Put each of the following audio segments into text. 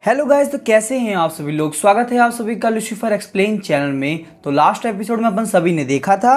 Hello guys, तो कैसे हैं आप सभी लोग। स्वागत है आप सभी का लूसीफर एक्सप्लेन चैनल में। तो लास्ट एपिसोड में अपन सभी ने देखा था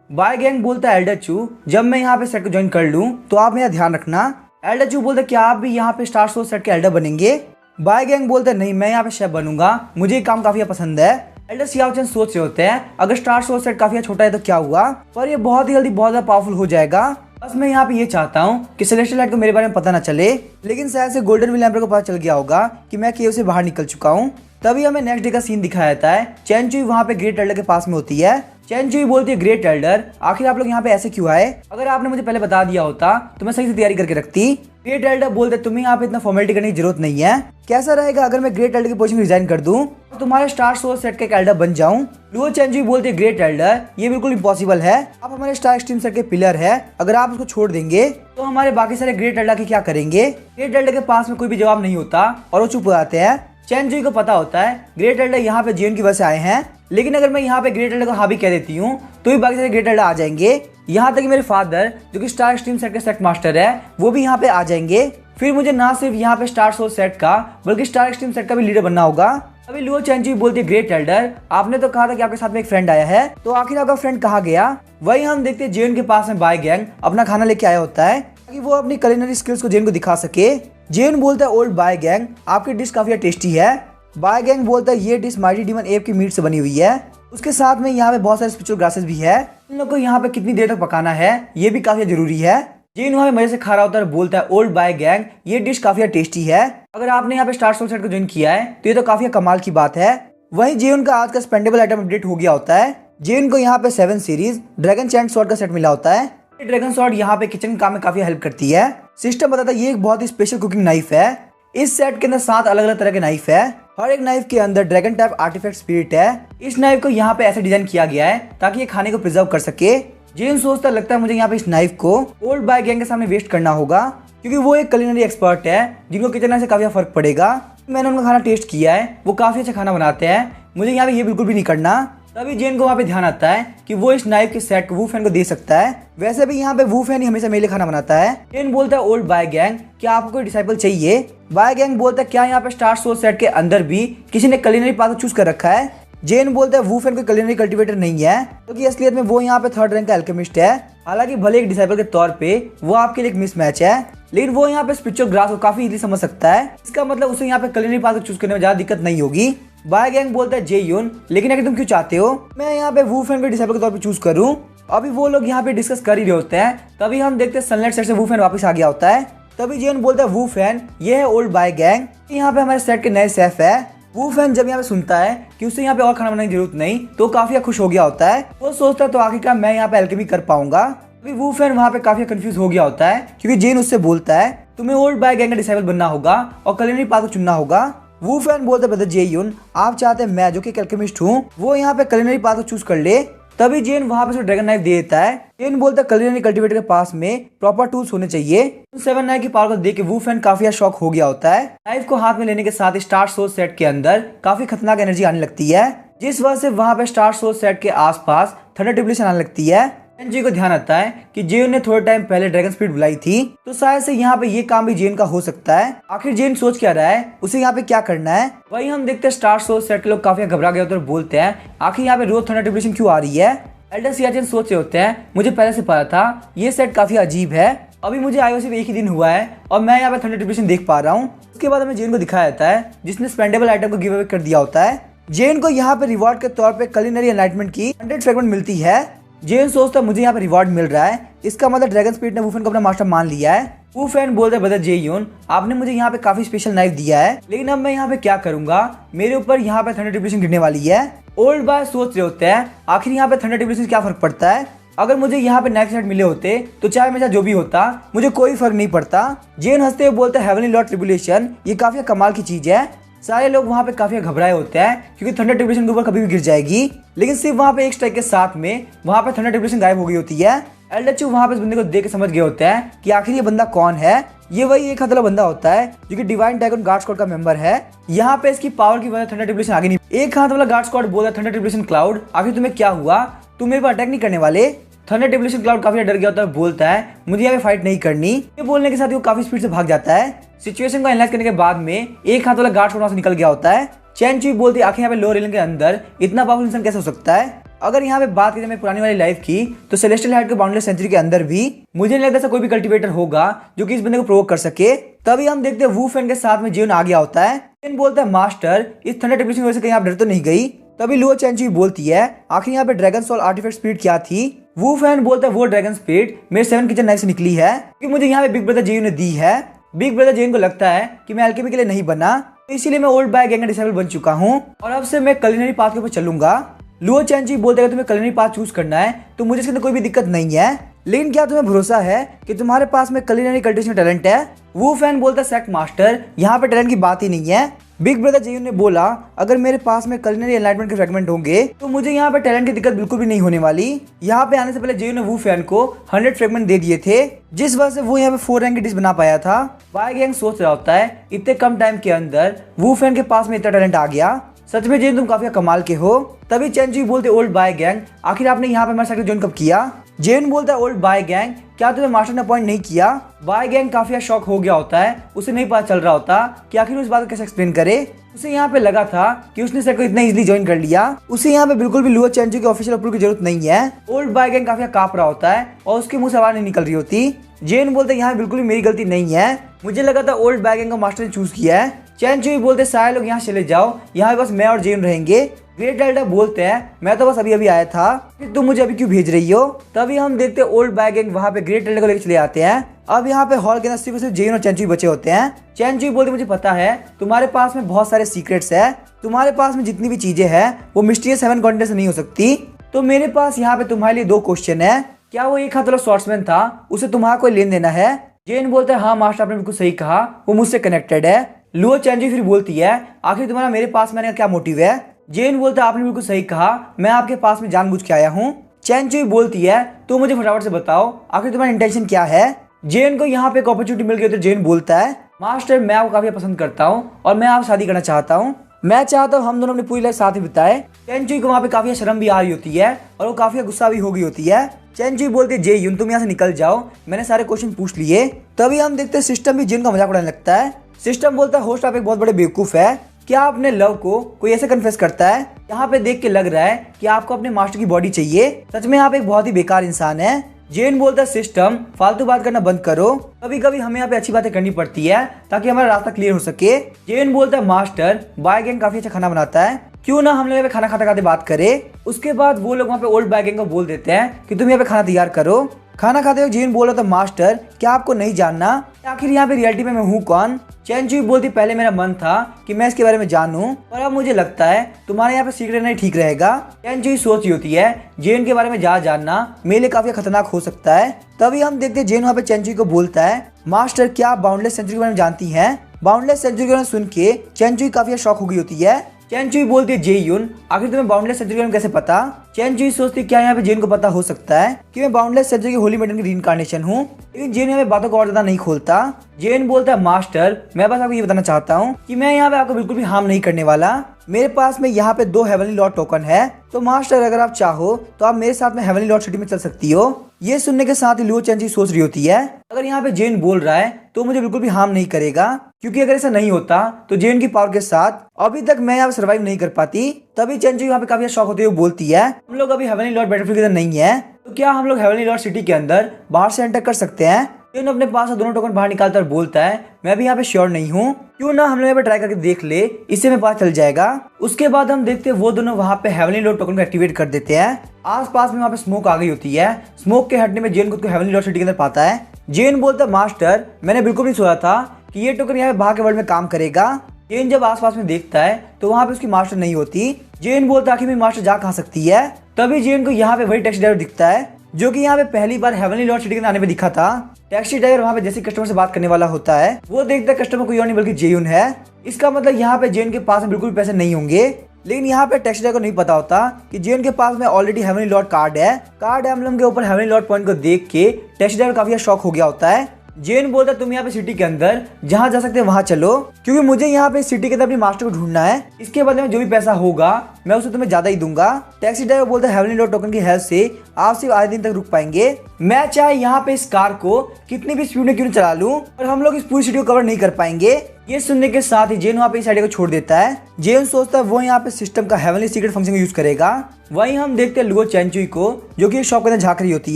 बाय गैंग बोलता है एल्डर चू, जब मैं यहाँ पे सेट को ज्वाइन कर लूँ तो आप मेरा ध्यान रखना। एल्डर चू बोलता है क्या आप भी यहाँ पे स्टार सोर्स सेट के एल्डर बनेंगे। बाय गैंग बोलता है नहीं, मैं यहाँ पे शेफ बनूंगा, मुझे ये काम काफी पसंद है। एल्डर सियाओचन सोच रहे होते हैं अगर स्टार सोर्स सेट काफी छोटा है तो क्या हुआ, पर ये बहुत ही जल्दी बहुत ज्यादा पावरफुल हो जाएगा। बस मैं यहाँ पे ये चाहता हूँ कि सेलेस्टियल लाइट को मेरे बारे में पता ना चले। लेकिन शायद से गोल्डन विल एम्पर को पता चल गया होगा कि मैं केव से बाहर निकल चुका हूँ। तभी हमें नेक्स्ट डे का सीन दिखाया जाता है। चैन चुई वहाँ पे ग्रेट एल्डर के पास में होती है। चैन चुई बोलती है ग्रेट एल्डर आखिर आप लोग यहाँ पे ऐसे क्यों आए, अगर आपने मुझे पहले बता दिया होता तो मैं सही से तैयारी करके रखती। ग्रेट एल्डर बोलते तुम्हें यहाँ पे इतना फॉर्मेलिटी करने की जरूरत नहीं है। कैसा रहेगा अगर मैं ग्रेट एल्डर की पोजीशन रिजाइन कर दूं और तुम्हारे स्टार सोर्स सेट के एल्डर बन जाऊं। लुओ चैनचुई बोलते ग्रेट एल्डर ये बिल्कुल इम्पॉसिबल है, आप हमारे स्टार एक्सट्रीम सेट के पिलर है, अगर आप उसको छोड़ देंगे तो हमारे बाकी सारे ग्रेट एल्डर की क्या करेंगे। ग्रेट एल्डर के पास में कोई भी जवाब नहीं होता और वो चुप हो जाते हैं। चैनचुई को पता होता है ग्रेट एल्डर यहाँ पे जीवन की वजह से आए हैं, लेकिन अगर मैं यहाँ पे ग्रेट एल्डर को हाँ भी कह देती हूँ तो भी बाकी सारे ग्रेट एल्डर आ जाएंगे। यहाँ तक कि मेरे फादर जो कि स्टार एक्सट्रीम सेट के सेट मास्टर है वो भी यहाँ पे आ जाएंगे। फिर मुझे ना सिर्फ यहाँ पे स्टार सोर्स सेट का बल्कि स्टार एक्सट्रीम सेट का भी लीडर बनना होगा। अभी लुओ चैनचुई बोलती है ग्रेट एल्डर आपने तो कहा था कि आपके साथ में एक फ्रेंड आया है, तो आखिर आपका फ्रेंड कहाँ गया। वही हम देखते हैं जेन के पास में बाय गैंग अपना खाना लेके आया होता है ताकि वो अपनी कुलिनरी स्किल्स को जेन को दिखा सके। जेन बोलता है ओल्ड बाय गैंग आपकी डिश काफी टेस्टी है। बाय गैंग बोलता है ये डिश माइटी डीमन एप की मीट से बनी हुई है, उसके साथ में यहाँ पे बहुत सारे स्पिरिचुअल ग्रासेस भी है, इन लोग को यहाँ पे कितनी देर तक पकाना है ये भी काफी जरूरी है। जेन वहाँ पे मजे से खा रहा होता है और बोलता है ओल्ड बाय गैंग ये डिश काफी टेस्टी है, अगर आपने यहाँ पे स्टार सोल सेट को ज्वाइन किया है तो ये तो काफी कमाल की बात है। वहीं जेन का आज का स्पेंडेबल आइटम अपडेट हो गया होता है। जेन को यहाँ पे 7 सीरीज ड्रैगन चैंट स्वॉर्ड का सेट मिला होता है। ड्रैगन स्वॉर्ड यहाँ पे किचन काम में काफी हेल्प करती है। सिस्टम बताता है ये एक बहुत ही स्पेशल कुकिंग नाइफ है। इस सेट के अंदर 7 अलग अलग तरह के नाइफ है, हर एक नाइफ के अंदर ड्रैगन टाइप आर्टिफैक्ट स्पिरिट है। इस नाइफ को यहाँ पे ऐसे डिजाइन किया गया है ताकि ये खाने को प्रिजर्व कर सके। जेन सोचता लगता है मुझे यहाँ पे इस नाइफ को ओल्ड बाय गैंग के सामने वेस्ट करना होगा क्योंकि वो एक कुलिनरी एक्सपर्ट है जिनको किचन से काफी फर्क पड़ेगा। मैंने उनका खाना टेस्ट किया है, वो काफी अच्छा खाना बनाते हैं, मुझे यहाँ पे ये बिल्कुल भी नहीं करना। तभी जेन को वहाँ पे ध्यान आता है कि वो इस नाइफ के सेट को वू फैन को दे सकता है। वैसे भी यहाँ पे वू फैन ही हमेशा मेरे लिए खाना बनाता है। जेन बोलता है ओल्ड बाय गैंग क्या आपको कोई डिसाइपल चाहिए। बाय गैंग बोलता है क्या यहाँ पे स्टार सोर्स सेट के अंदर भी किसी ने कुलिनरी पाथ चूज कर रखा है। जेन बोलता है वू फैन कोई कुलिनरी कल्टीवेटर नहीं है क्योंकि असलियत में वो यहाँ पे 3rd रैंक का अल्केमिस्ट है। हालांकि भले एक डिसाइपल के तौर पे वो आपके लिए एक मिसमैच है, लेकिन वो यहाँ पे स्पिरिचुअल ग्रास को काफी इजीली समझ सकता है। इसका मतलब उसे यहाँ पे कुलिनरी पाथ चूज करने में ज्यादा दिक्कत नहीं होगी। बाय गैंग बोलता है जे यून लेकिन अगर तुम क्यों चाहते हो मैं यहाँ पे वू फैन को डिसाइपल के तौर पे चूज करूँ। अभी वो लोग यहाँ पे डिस्कस कर ही रहे होते हैं, तभी हम देखते हैं सनलाइट सेट से वू फैन वापस आ गया होता है। तभी जेन बोलता है वू फैन ये है ओल्ड बाय गैंग, यहाँ पे हमारे सेट के नए शेफ है। वू फैन जब यहाँ पे सुनता है कि उसे यहाँ पे और खाना बनाने की जरूरत नहीं तो काफी खुश हो गया होता है। वो सोचता है तो आखिरकार मैं यहाँ पे अल्केमी कर पाऊंगा। अभी वू फैन वहाँ पे काफी कंफ्यूज हो गया होता है क्योंकि जेन उससे बोलता है तुम्हें ओल्ड बाय गैंग का डिसाइबल बनना होगा और कुलिनरी पाथ को चुनना होगा। वू फैन बोलते हैं ब्रदर जे यून आप चाहते हैं मैं जो कि अल्केमिस्ट हूँ वो यहाँ पे कुलिनरी पाथ को चूज कर ले। तभी जेन वहाँ पे ड्रैगन नाइफ दे देता है। जेन बोलता है कुलिनरी कल्टीवेटर के पास में प्रॉपर टूल्स होने चाहिए। 7 नाइफ की पावर को देख के वू फैन काफी शॉक हो गया होता है। नाइफ को हाथ में लेने के साथ ही स्टार सोर्स सेट के अंदर काफी खतरनाक एनर्जी आने लगती है, जिस वजह से वहाँ पे स्टार सोर्स सेट के आसपास थंडर ट्रिब्यूलेशन आने लगती है। जेन को ध्यान आता है कि जेन ने थोड़े टाइम पहले ड्रैगन स्पीड बुलाई थी, तो शायद से यहाँ पे ये काम भी जेन का हो सकता है। आखिर जेन सोच क्या रहा है, उसे यहाँ पे क्या करना है। वही हम देखते हैं स्टार सोर्स सेट के लोग काफी घबरा गए होते हैं और बोलते हैं आखिर यहाँ पे रोज थंडर ट्रिब्यूलेशन क्यों आ रही है। एल्डर सियाचन सोच रहे होते हैं मुझे पहले से पता था ये सेट काफी अजीब है, अभी मुझे आए सिर्फ एक ही दिन हुआ है और मैं यहाँ पे थंडर ट्रिब्यूलेशन देख पा रहा हूँ। उसके बाद हमें जेन को दिखाया जाता है जिसने स्पेंडेबल आइटम को गिव अवे कर दिया होता है। जेन को यहाँ पे रिवॉर्ड के तौर पे कुलिनरी एनलाइटमेंट की 100 फ्रेगमेंट मिलती है। जेन सोचता है मुझे यहाँ पे रिवॉर्ड मिल रहा है, इसका मतलब ड्रैगन स्पिरिट ने वू फैन को अपना मास्टर मान लिया है। वू फैन बोलते हैं ब्रदर जे यून आपने मुझे यहाँ पे काफी स्पेशल नाइफ दिया है, लेकिन अब मैं यहाँ पे क्या करूंगा, मेरे ऊपर यहाँ पे थंडर ट्रिब्यूलेशन गिरने वाली है। ओल्ड बाय सोच रहे होते हैं आखिर यहाँ पे थंडर ट्रिब्यूलेशन से क्या फर्क पड़ता है, अगर मुझे यहाँ पे नाइफ सेट मिले होते तो चाहे मेरा जो भी होता मुझे कोई फर्क नहीं पड़ता। जेन हंसते हुए बोलते हैं हेवनली लॉर्ड ट्रिब्यूलेशन ये काफी कमाल की चीज है। सारे लोग वहाँ पे काफी घबराए होते हैं क्योंकि थंडर ट्रिब्यूलेशन के ऊपर कभी भी गिर जाएगी, लेकिन सिर्फ वहाँ पे एक स्ट्राइक के साथ में वहाँ पे थंडर ट्रिब्यूलेशन गायब हो गई होती है। एल्डर चू वहाँ पे इस बंदे को देख के समझ गए होते हैं कि आखिर ये बंदा कौन है। ये वही एक हथला बंदा होता है जो कि डिवाइन ड्रैगन गार्ड स्क्वाड का मेंबर है। यहाँ पे इसकी पावर की वजह थंडर ट्रिब्यूलेशन आगे नहीं। एक हाथ वाला गार्ड स्क्वाड बोला थंडर ट्रिब्यूलेशन क्लाउड आखिर तुम्हें क्या हुआ, तुम मेरे पर अटैक नहीं करने वाले। थंडर ट्रिब्यूलेशन क्लाउड काफी डर गया होता है, बोलता है मुझे यहाँ पे फाइट नहीं करनी। ये बोलने के साथ वो काफी स्पीड से भाग जाता है। सिचुएशन को एनालाइज करने के बाद में एक हाथ वाला गार्ड वहां से निकल गया होता है। चैन चुई बोलती है आखिर यहाँ पे लोअर रेलिंग के अंदर इतना पावरफुल इंसान कैसे हो सकता है। अगर यहाँ पे बात करें मैं पुरानी वाली लाइफ की तो सेलेस्टियल हाइट के बाउंडलेस सेंचुरी के अंदर भी मुझे नहीं लगता ऐसा कोई भी कल्टीवेटर होगा जो कि इस बंदे को प्रोवोक कर सके। तभी हम देखते हैं वू फैन के साथ में जेन आ गया होता है। जेन बोलता है मास्टर इस थंडर टेक्निक की वजह से कहीं आप डर तो नहीं गई। तभी लुओ चैनचुई बोलती है आखिर यहाँ पे ड्रैगन सोल आर्टिफैक्ट स्पिरिट क्या थी। वू फैन बोलता है वो ड्रैगन स्पिरिट मेरे 7 किचन नाइफ से निकली है क्योंकि मुझे यहाँ पे बिग ब्रदर जेन ने दी है। बिग ब्रदर जेन को लगता है कि मैं अल्केमी के लिए नहीं बना, तो इसीलिए मैं ओल्ड बाय गैंग का डिसेबल बन चुका हूँ और अब से मैं कलिनरी पाथ के ऊपर चलूंगा। लुओ चैनचुई बोलता है तुम्हें कलिनरी पाथ चूज करना है तो मुझे इसके अंदर कोई भी दिक्कत नहीं है, लेकिन क्या तुम्हें भरोसा है कि तुम्हारे पास में कलिनरी कल्टिवेशन टैलेंट है। वो फैन बोलता है सेक्ट मास्टर यहाँ पे टैलेंट की बात ही नहीं है। बिग ब्रदर जेयून ने बोला अगर मेरे पास में कलिनरी एनलाइटमेंट के फ्रेगमेंट होंगे तो मुझे यहाँ पे टैलेंट की दिक्कत बिल्कुल भी नहीं होने वाली। यहाँ पे आने से पहले जेयून ने वू फैन को 100 फ्रेगमेंट दे दिए थे जिस वजह से वो यहाँ पे 4 रैंक की डिश बना पाया था। बाय गैंग सोच रहा होता है इतने कम टाइम के अंदर वू फैन के पास में इतना टैलेंट आ गया, सच में जेन तुम काफी कमाल के हो। तभी चैनचुई बोलते ओल्ड बाय गैंग आखिर आपने यहाँ पे हमारे साथ ज्वाइन कब किया। जेन बोलता है ओल्ड बाय गैंग क्या तुम्हें मास्टर ने अपॉइंट नहीं किया। बाय गैंग काफी शॉक हो गया होता है, उसे नहीं पता चल रहा होता कि आखिर उस बात को कैसे एक्सप्लेन करे। उसे यहाँ पे लगा था कि उसने सर को इतना इजीली ज्वाइन कर लिया, उसे यहाँ पे बिल्कुल भी लुओ चैनचुई के ऑफिशियल अप्रूवल की जरूरत नहीं है। ओल्ड बाय गैंग काफी कांप रहा होता है और उसके मुंह से आवाज नहीं निकल रही होती। जेन बोलते यहाँ बिल्कुल भी मेरी गलती नहीं है, मुझे लगा था ओल्ड बाय गैंग को मास्टर ने चूज किया है। चैनचुई बोलते सारे लोग यहाँ चले जाओ, यहाँ बस मैं और जेन रहेंगे। ग्रेट एल्डर बोलते हैं मैं तो बस अभी अभी आया था, फिर तुम मुझे अभी क्यों भेज रही हो। तभी हम देखते हैं ओल्ड बाय गैंग वहाँ पे ग्रेट एल्डर को लेकर चले आते हैं। अब यहाँ पे हॉल के अंदर सिर्फ जेन और चैनचुई बचे होते हैं। चैनचुई बोलते मुझे पता है तुम्हारे पास में बहुत सारे सीक्रेट्स है, तुम्हारे पास में जितनी भी चीजें हैं वो मिस्टीरियस 7 कॉन्टिनेंट से नहीं हो सकती। तो मेरे पास यहाँ पे तुम्हारे लिए 2 क्वेश्चन है, क्या वो एक हाथ वाला स्वॉर्ड्समैन था उसे तुम्हारा कोई लेन देना है। जेन बोलता है हाँ मास्टर आपने बिल्कुल सही कहा, वो मुझसे कनेक्टेड है। लुओ चैनचुई फिर बोलती है आखिर तुम्हारा मेरे पास में आने का क्या मोटिव है। जेन बोलता है आपने बिल्कुल सही कहा, मैं आपके पास में जानबूझ के आया हूँ। चैनचुई बोलती है तो मुझे फटाफट से बताओ आखिर तुम्हारा इंटेंशन क्या है। जेन को यहाँ पे एक अपॉर्चुनिटी मिल गई तो जेन बोलता है मास्टर मैं आपको काफी पसंद करता हूँ और मैं आप शादी करना चाहता हूँ, मैं चाहता हूँ हम दोनों अपनी पूरी लाइफ साथ ही बिताए। चैनचुई को वहाँ पे काफी शर्म भी आ रही होती है और वो काफी गुस्सा भी हो गई होती है। चैनचुई बोलती है जेयून तुम यहाँ से निकल जाओ, मैंने सारे क्वेश्चन पूछ लिए। तभी हम देखते हैं सिस्टम भी जेन का मजाक उड़ाने लगता है। सिस्टम बोलता है होस्ट आप एक बहुत बड़े बेवकूफ है, क्या अपने लव को कोई ऐसे कन्फेस करता है। यहाँ पे देख के लग रहा है कि आपको अपने मास्टर की बॉडी चाहिए, सच में आप एक बहुत ही बेकार इंसान है। जेन बोलता है सिस्टम फालतू बात करना बंद करो, कभी कभी हमें यहाँ पे अच्छी बातें करनी पड़ती है ताकि हमारा रास्ता क्लियर हो सके। जेन बोलता है मास्टर बाय गैंग काफी अच्छा खाना बनाता है, क्यों ना हम लोग यहाँ पे खाना खाते खाते बात करें। उसके बाद वो लोग वहाँ पे ओल्ड बाय गैंग को बोल देते हैं कि तुम यहाँ पे खाना तैयार करो। खाना खाते हुए जेन बोल रहा था मास्टर क्या आपको नहीं जानना आखिर यहाँ पे रियलिटी में मैं हूँ कौन। चैनचुई बोलती पहले मेरा मन था कि मैं इसके बारे में जानूं, पर अब मुझे लगता है तुम्हारे यहाँ पे सीक्रेट नहीं ठीक रहेगा। चैनचुई सोच होती है जेन के बारे में जानना मेरे लिए काफी खतरनाक हो सकता है। तभी हम देखते हैं जेन वहाँ पे चैनचुई को बोलता है मास्टर क्या आप बाउंडलेस सेंचुरी के बारे में जानती हैं। बाउंडलेस सेंचुरी के बारे में सुन के चैनचुई काफी शॉक हो गई होती है। चैनचुई बोलती है जेयून आखिर तुम्हें बाउंडलेस सेंचुरी में कैसे पता। चैनचुई सोचती क्या यहाँ पे जेन को पता हो सकता है कि मैं बाउंडलेस सेंचुरी की होली मेडन की रीइंकार्नेशन हूँ, लेकिन जेन यहाँ पे बातों को और ज्यादा नहीं खोलता। जेन बोलता है मास्टर मैं बस आपको ये बताना चाहता हूँ कि मैं यहाँ पे आपको बिल्कुल भी हार्म नहीं करने वाला, मेरे पास में यहाँ पे 2 हेवनली लॉर्ड टोकन है, तो मास्टर अगर आप चाहो तो आप मेरे साथ में हेवनली लॉर्ड सिटी में चल सकती हो। ये सुनने के साथ ही लुओ चैनचुई सोच रही होती है अगर यहाँ पे जेन बोल रहा है तो मुझे बिल्कुल भी हार्म नहीं करेगा, क्योंकि अगर ऐसा नहीं होता तो जेन की पावर के साथ अभी तक मैं यहाँ पे सर्वाइव नहीं कर पाती। तभी चैनचुई यहाँ पे काफी शॉक होते हुए बोलती है हम लोग अभी हेवनली लॉर्ड बैटलफील्ड के अंदर नहीं है, तो क्या हम लोग हेवनली लॉर्ड सिटी के अंदर बाहर से एंटर कर सकते हैं। जेन अपने पास से दोनों टोकन बाहर निकालता और बोलता है मैं भी यहाँ पे श्योर नहीं हूँ, क्यों ना हम लोग यहाँ पे ट्राई करके देख ले, इससे में पता चल जाएगा। उसके बाद हम देखते हैं वो दोनों वहाँ पे हेवनली लॉर्ड टोकन को एक्टिवेट कर देते हैं। आसपास में वहाँ पे स्मोक आ गई होती है, स्मोक के हटने में जेन खुद को हेवनली लॉर्ड सिटी के अंदर पाता है। जेन बोलता है मास्टर मैंने बिल्कुल नहीं सोचा था कि ये टोकन यहाँ पे बाहर के वर्ल्ड में काम करेगा। जेन जब आसपास में देखता है तो वहाँ पे उसकी मास्टर नहीं होती। जेन बोलता है आखिर मेरी मास्टर जा कहाँ सकती है। तभी जेन को यहाँ पे वही टैक्सी ड्राइवर दिखता है जो कि यहाँ पे पहली बार हेवनली लॉर्ड सिटी के आने पे दिखा था। टैक्सी ड्राइवर वहाँ पे जैसे कस्टमर से बात करने वाला होता है वो देखता है कस्टमर कोई और नहीं बल्कि जेयून है। इसका मतलब यहाँ पे जेन के पास में बिल्कुल पैसे नहीं होंगे, लेकिन यहाँ पे टैक्सी ड्राइवर को नहीं पता होता कि जेन के पास में ऑलरेडी हेवनली लॉर्ड कार्ड है। कार्ड एम्बलम के ऊपर हेवनली लॉर्ड पॉइंट को देख के टैक्सी ड्राइवर काफी शॉक हो गया होता है। जेन बोलता तुम यहाँ पे सिटी के अंदर जहाँ जा सकते हैं वहाँ चलो, क्योंकि मुझे यहाँ पे सिटी के अंदर अपनी मास्टर को ढूंढना है। इसके बदले में जो भी पैसा होगा मैं उसे तुम्हें ज्यादा ही दूंगा। टैक्सी ड्राइवर बोलता है हेवनली लॉर्ड टोकन की हेल्प से आप सिर्फ आधे दिन तक रुक पाएंगे। मैं चाहे यहाँ पे इस कार को कितनी भी स्पीड में क्यों चला लूं, और हम लोग इस पूरी सिटी को कवर नहीं कर पाएंगे। ये सुनने के साथ ही जेन वहाँ पे इस आइडिया को छोड़ देता है। जेन सोचता है वो यहाँ पे सिस्टम का हेवनली सीक्रेट फंक्शन यूज करेगा। वहीं हम देखते हैं लुओ चैनचुई को, जो कि शॉप के अंदर झांक रही होती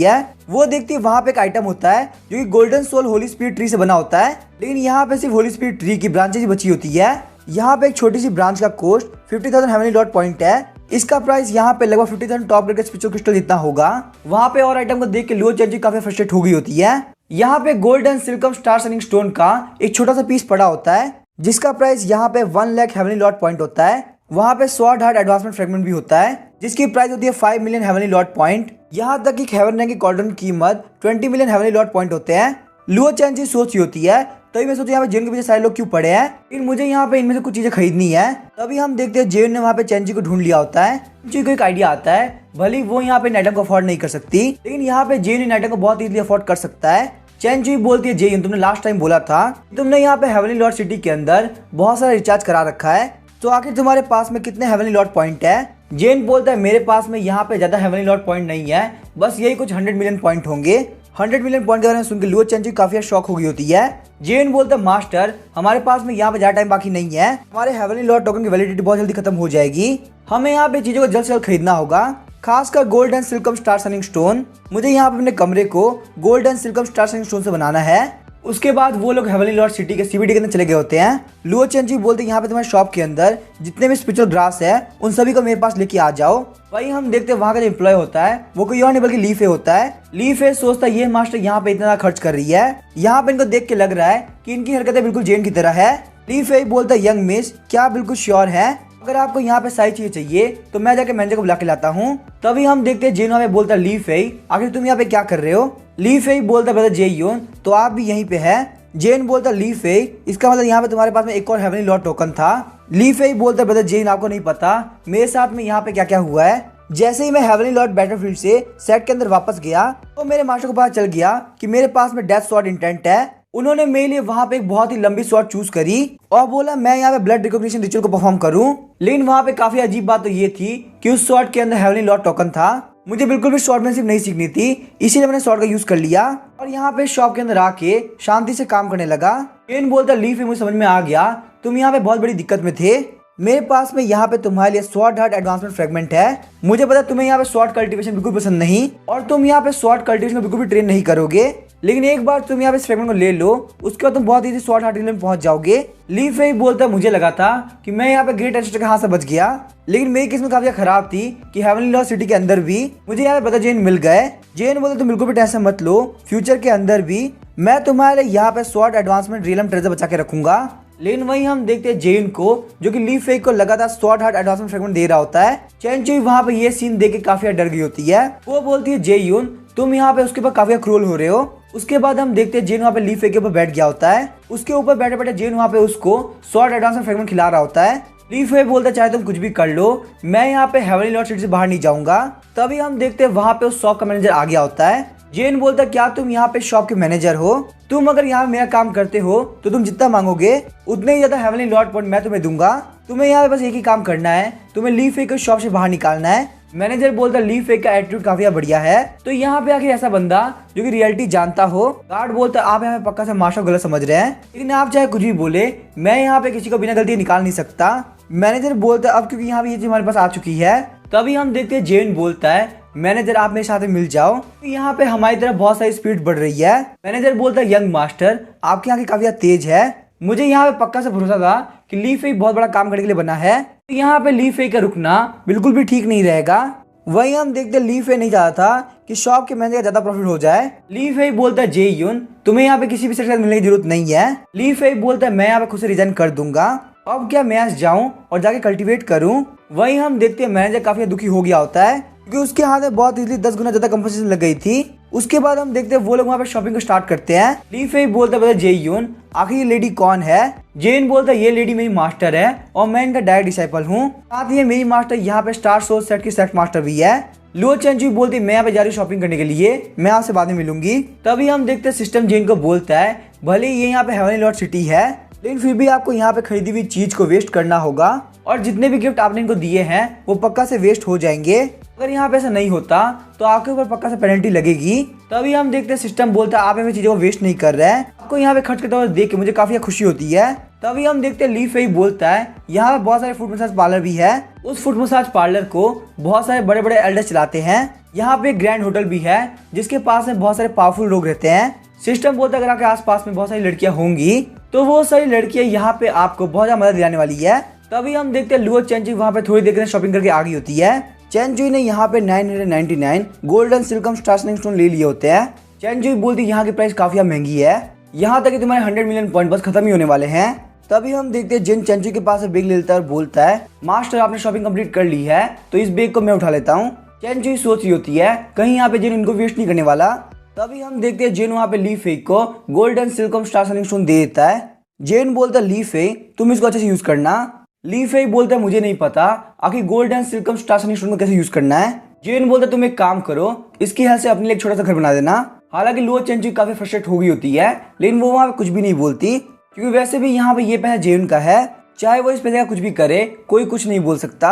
है। वो देखती है वहाँ पे एक आइटम होता है जो कि golden soul holy spirit tree से बना होता है, लेकिन यहाँ पे सिर्फ होली स्पिरिट ट्री की ब्रांचेस बची होती है। यहाँ पे एक छोटी सी ब्रांच का कॉस्ट 50,000 हेवनली लॉर्ड पॉइंट है। इसका प्राइस यहाँ पे लगभग 50,000 टॉप ग्रेड स्पिरिचुअल क्रिस्टल जितना होगा। वहाँ पे और आइटम को देख के लुओ चैनचुई काफी फ्रस्ट्रेट हो गई होती है। यहाँ पे गोल्ड एंड सिल्कम स्टार सनिंग स्टोन का एक छोटा सा पीस पड़ा होता है, जिसका प्राइस यहाँ पे 1 लाख हेवनली लॉर्ड पॉइंट होता है। वहाँ पे स्वॉर्ड हार्ट एडवांसमेंट फ्रेगमेंट भी होता है, जिसकी प्राइस होती है 5 मिलियन हेवनली लॉर्ड पॉइंट। यहाँ तक कि हेवन रैंक की कॉर्डन की कीमत 20 मिलियन हेवनली लॉर्ड पॉइंट होते हैं। लुओ चैनचुई सोच रही होती है, तभी मैं सोचा यहाँ पे जेन के पीछे सारे लोग क्यों पड़े हैं, लेकिन मुझे यहाँ पे इनमें से कुछ चीजें खरीदनी है। तभी हम देखते हैं जेन ने वहाँ पे चैनचुई को ढूंढ लिया होता है। चैनचुई को एक आइडिया आता है, भले वो यहाँ पे इन आइटम को अफोर्ड नहीं कर सकती, लेकिन यहाँ पे जेन इन आइटम को बहुत इजीली अफोर्ड कर सकता है। चैनचुई बोलती है जेन तुमने लास्ट टाइम बोला था तुमने यहाँ पे हेवनली लॉर्ड सिटी के अंदर बहुत सारा रिचार्ज करा रखा है, तो आखिर तुम्हारे पास में कितने हेवनली लॉर्ड पॉइंट है। जेन बोलता है मेरे पास में यहाँ पे ज्यादा हेवनली लॉर्ड पॉइंट नहीं है, बस यही कुछ 100 मिलियन पॉइंट होंगे। 100 मिलियन पॉइंट के बारे में सुनकर लुओ चैनचुई काफी शॉक हो गई होती है। जेन बोलता है मास्टर हमारे पास में यहाँ पे ज्यादा टाइम बाकी नहीं है, हमारे हेवनली लॉर्ड टोकन की वैलिडिटी बहुत जल्दी खत्म हो जाएगी, हमें यहाँ पे चीजों को जल्द से जल्द खरीदना होगा, खासकर गोल्ड एंड सिल्कम स्टार सनिंग स्टोन। मुझे यहाँ पे अपने कमरे को गोल्ड एंड सिल्कम स्टार सनिंग स्टोन से बनाना है। उसके बाद वो लोग हेवनली लॉर्ड सिटी के सीबीडी के अंदर चले गए होते हैं। लुओ चैनचुई बोलते हैं यहाँ पे तुम्हारे शॉप के अंदर जितने भी स्पिरिचुअल ग्रास है उन सभी को मेरे पास लेके आ जाओ। वही हम देखते हैं वहाँ का जो एम्प्लॉय होता है वो कोई और नहीं बल्कि ली फे होता है। ली फे सोचता है ये मास्टर यहाँ पे इतना खर्च कर रही है, यहाँ पे इनको देख के लग रहा है कि इनकी हरकतें बिल्कुल जेन की तरह है। ली फे बोलता है यंग मिस क्या बिल्कुल श्योर है, अगर आपको यहाँ पे सारी चीजें चाहिए तो मैं जाके मैनेजर को बुला के लाता हूँ। तभी हम देखते हैं जेन वहाँ पे बोलता है ली फे आखिर तुम यहाँ पे क्या कर रहे हो। ली फे बोलता है ब्रदर जे यून तो आप भी यहीं पे है। जेन बोलता ली फे इसका मतलब यहाँ पे तुम्हारे पास में एक और हेवनली लॉर्ड टोकन था। ली फे बोलता ब्रदर जेन आपको नहीं पता मेरे साथ में यहाँ पे क्या क्या हुआ है। जैसे ही मैं हेवनली लॉर्ड बैटलफील्ड से सेट के अंदर वापस गया तो मेरे मास्टर को पता चल गया कि मेरे पास में डेथ स्वॉर्ड इंटेंट है। उन्होंने मेरे लिए वहाँ पे एक बहुत ही लंबी स्वॉर्ड चूज करी और बोला मैं यहाँ पे ब्लड रिकॉग्निशन रिचुअल को परफॉर्म करूँ, लेकिन वहाँ पे काफी अजीब बात तो ये थी कि उस स्वॉर्ड के अंदर हेवनली लॉर्ड टोकन था। मुझे बिल्कुल भी स्वॉर्डमैनशिप नहीं सीखनी थी, इसीलिए मैंने स्वॉर्ड का यूज कर लिया और यहाँ पे शॉप के अंदर आके शांति से काम करने लगा। जेन बोलता ली फे मुझे समझ में आ गया तुम यहाँ पे बहुत बड़ी दिक्कत में थे, मेरे पास में यहाँ पे तुम्हारे लिए स्वॉर्ड हार्ट एडवांसमेंट फ्रेगमेंट है। मुझे पता तुम्हें यहाँ पे स्वॉर्ड कल्टीवेशन बिल्कुल पसंद नहीं और तुम यहाँ पे स्वॉर्ड कल्टीवेशन में बिल्कुल भी ट्रेन नहीं करोगे, लेकिन एक बार तुम यहाँ पे फ्रेगमेंट को ले लो उसके बाद तुम बहुत इजी स्वॉर्ड हार्ट में पहुंच जाओगे। ली फे बोलता मुझे लगा था कि मैं यहाँ पे ग्रेट एंसेस्टर के हाथ से बच गया, लेकिन मेरी किस्मत काफी खराब थी कि हेवनली लॉर्ड सिटी के अंदर भी मुझे यहाँ पे ब्रदर जेन मिल गए। जेन बोलते तुम बिल्कुल भी टेंशन मत लो, फ्यूचर के अंदर भी मैं तुम्हारे यहाँ पे स्वॉर्ड एडवांसमेंट रियलम ट्रेजर बचा के रखूंगा। लेकिन वहीं हम देखते हैं जेन को जो कि ली फे को लगातार स्वॉर्ड हार्ट एडवांसमेंट फ्रेगमेंट दे रहा होता है। चैनचुई वहाँ पे ये सीन देख के काफी डर गई होती है। वो बोलती है जे यून तुम यहाँ पे उसके ऊपर काफी क्रूर हो रहे हो। उसके बाद हम देखते हैं जेन वहाँ पे ली फे के ऊपर बैठ गया होता है, उसके ऊपर बैठे बैठे जेन वहाँ पे उसको स्वॉर्ड एडवांसमेंट फ्रेगमेंट खिला रहा होता है। ली फे बोलता चाहे तुम कुछ भी कर लो मैं यहाँ पे हेवनली लॉर्ड सिटी से बाहर नहीं जाऊंगा। तभी हम देखते हैं वहाँ पे उस शॉप का मैनेजर आ गया होता है। जेन बोलता क्या तुम यहाँ पे शॉप के मैनेजर हो, तुम अगर यहाँ मेरा काम करते हो तो तुम जितना मांगोगे उतने ही ज्यादा हेवनली लॉर्ड पॉइंट मैं तुम्हें दूंगा, तुम्हें यहाँ पे बस एक ही काम करना है, तुम्हें ली फे को शॉप से बाहर निकालना है। मैनेजर बोलता ली फे का एटीट्यूड काफी बढ़िया है, तो यहाँ पे आखिर ऐसा बंदा जो कि रियलिटी जानता हो। गार्ड बोलता आप यहाँ पे पक्का से मास्टर गलत समझ रहे हैं, लेकिन आप चाहे कुछ भी बोले मैं यहाँ पे किसी को बिना गलती निकाल नहीं सकता। मैनेजर बोलता अब क्योंकि यहाँ पे ये चीज हमारे पास आ चुकी है। तभी हम देखते हैं जेन बोलता है मैनेजर आप मेरे साथ मिल जाओ, यहाँ पे हमारी तरफ बहुत सारी स्पीड बढ़ रही है। मैनेजर बोलता है यंग मास्टर आपकी आंखें काफी तेज है, मुझे यहाँ पे पक्का से भरोसा था कि ली फे बहुत बड़ा काम करने के लिए बना है, तो यहाँ पे ली फे का रुकना बिल्कुल भी ठीक नहीं रहेगा। वहीं हम देखते ली फे नहीं चाहता कि शॉप के मैनेजर का ज्यादा प्रॉफिट हो जाए। ली फे बोलता है जे यून तुम्हें यहाँ पे किसी भी सेक्टर मिलने की जरूरत नहीं है। ली फे बोलता है मैं यहाँ पे खुद से रिजाइन कर दूंगा, अब क्या मैं जाऊं और जाके कल्टीवेट करूं। वहीं हम देखते हैं मैनेजर काफी दुखी हो गया होता है क्योंकि उसके हाथ में बहुत इजीली 10 गुना ज्यादा कंपनसेशन लग गई थी। उसके बाद हम देखते हैं वो लोग वहाँ पे शॉपिंग को स्टार्ट करते हैं। ली फे बोलता है जे यून आखिर ये लेडी कौन है। जेन बोलता है ये लेडी मेरी मास्टर है और मैं इनका डायरेक्ट डिसाइपल हूँ, साथ ही मेरी मास्टर यहाँ पे स्टार सोर्स सेट की सेट मास्टर भी है। लुओ चेंचुई बोलती मैं यहाँ पे जा रही हूँ शॉपिंग करने के लिए, मैं आपसे बाद में मिलूंगी। तभी हम देखते हैं सिस्टम जेन को बोलता है भले ये यहाँ पे हेवनली लॉर्ड सिटी है, लेकिन फिर भी आपको यहाँ पे खरीदी हुई चीज को वेस्ट करना होगा और जितने भी गिफ्ट आपने इनको दिए हैं वो पक्का से वेस्ट हो जाएंगे। अगर यहाँ पे ऐसा नहीं होता तो आपके ऊपर पक्का से पेनल्टी लगेगी। तभी हम देखते हैं सिस्टम बोलता है आप हमें चीजों को वेस्ट नहीं कर रहे हैं, आपको यहाँ पे खर्च करते हुए देख के मुझे काफी खुशी होती है। तभी हम देखते हैं ली फेई बोलता है यहाँ पे बहुत सारे फुट मसाज पार्लर भी है, उस फुट मसाज पार्लर को बहुत सारे बड़े बड़े एल्डर्स चलाते हैं। यहाँ पे एक ग्रैंड होटल भी है जिसके पास में बहुत सारे पावरफुल लोग रहते हैं। सिस्टम बोलता है अगर आपके आसपास में बहुत सारी लड़कियां होंगी तो वो सारी लड़कियां यहाँ पे आपको बहुत ज्यादा मदद दिलाने वाली है। तभी हम देखते हैं लुओ चेंचुई वहाँ पे थोड़ी देर के शॉपिंग करके आ गई होती है। चेंचुई ने यहाँ पे 999 गोल्डन सिल्कम स्टारसनिंग स्टोन ले लिए होते हैं। चेंचुई बोलती यहाँ की प्राइस काफी महंगी है, यहाँ तक कि तुम्हारे 100 मिलियन पॉइंट बस खत्म ही होने वाले हैं। तभी हम देखते हैं जिन चेंचुई के पास बैग ले लेता है और बोलता है मास्टर आपने शॉपिंग कंप्लीट कर ली है तो इस बैग को मैं उठा लेता हूँ। चेंचुई सोच रही होती है कहीं यहाँ पे जिन इनको वेस्ट नहीं करने वाला। तभी हम देखते हैं जेन वहाँ पे ली फेई को गोल्डन सिल्कम स्टारसनिंग स्टोन दे देता है। जेन बोलता है ली फेई तुम इसको अच्छे से यूज करना। ली फेई बोलता है मुझे नहीं पता आखिर गोल्डन सिल्कम स्टारसनिंग स्टोन को कैसे यूज करना है। जेन बोलता है तुम एक काम करो इसकी हेल्प से अपने लिए एक छोटा सा घर बना देना। हालांकि लुओ चेंचुई काफी फ्रस्ट्रेट हो गई होती है लेकिन वो वहाँ पे कुछ भी नहीं बोलती क्योंकि वैसे भी यहाँ पे ये पैसा जेन का है, चाहे वो इस पैसे का कुछ भी करे कोई कुछ नहीं बोल सकता।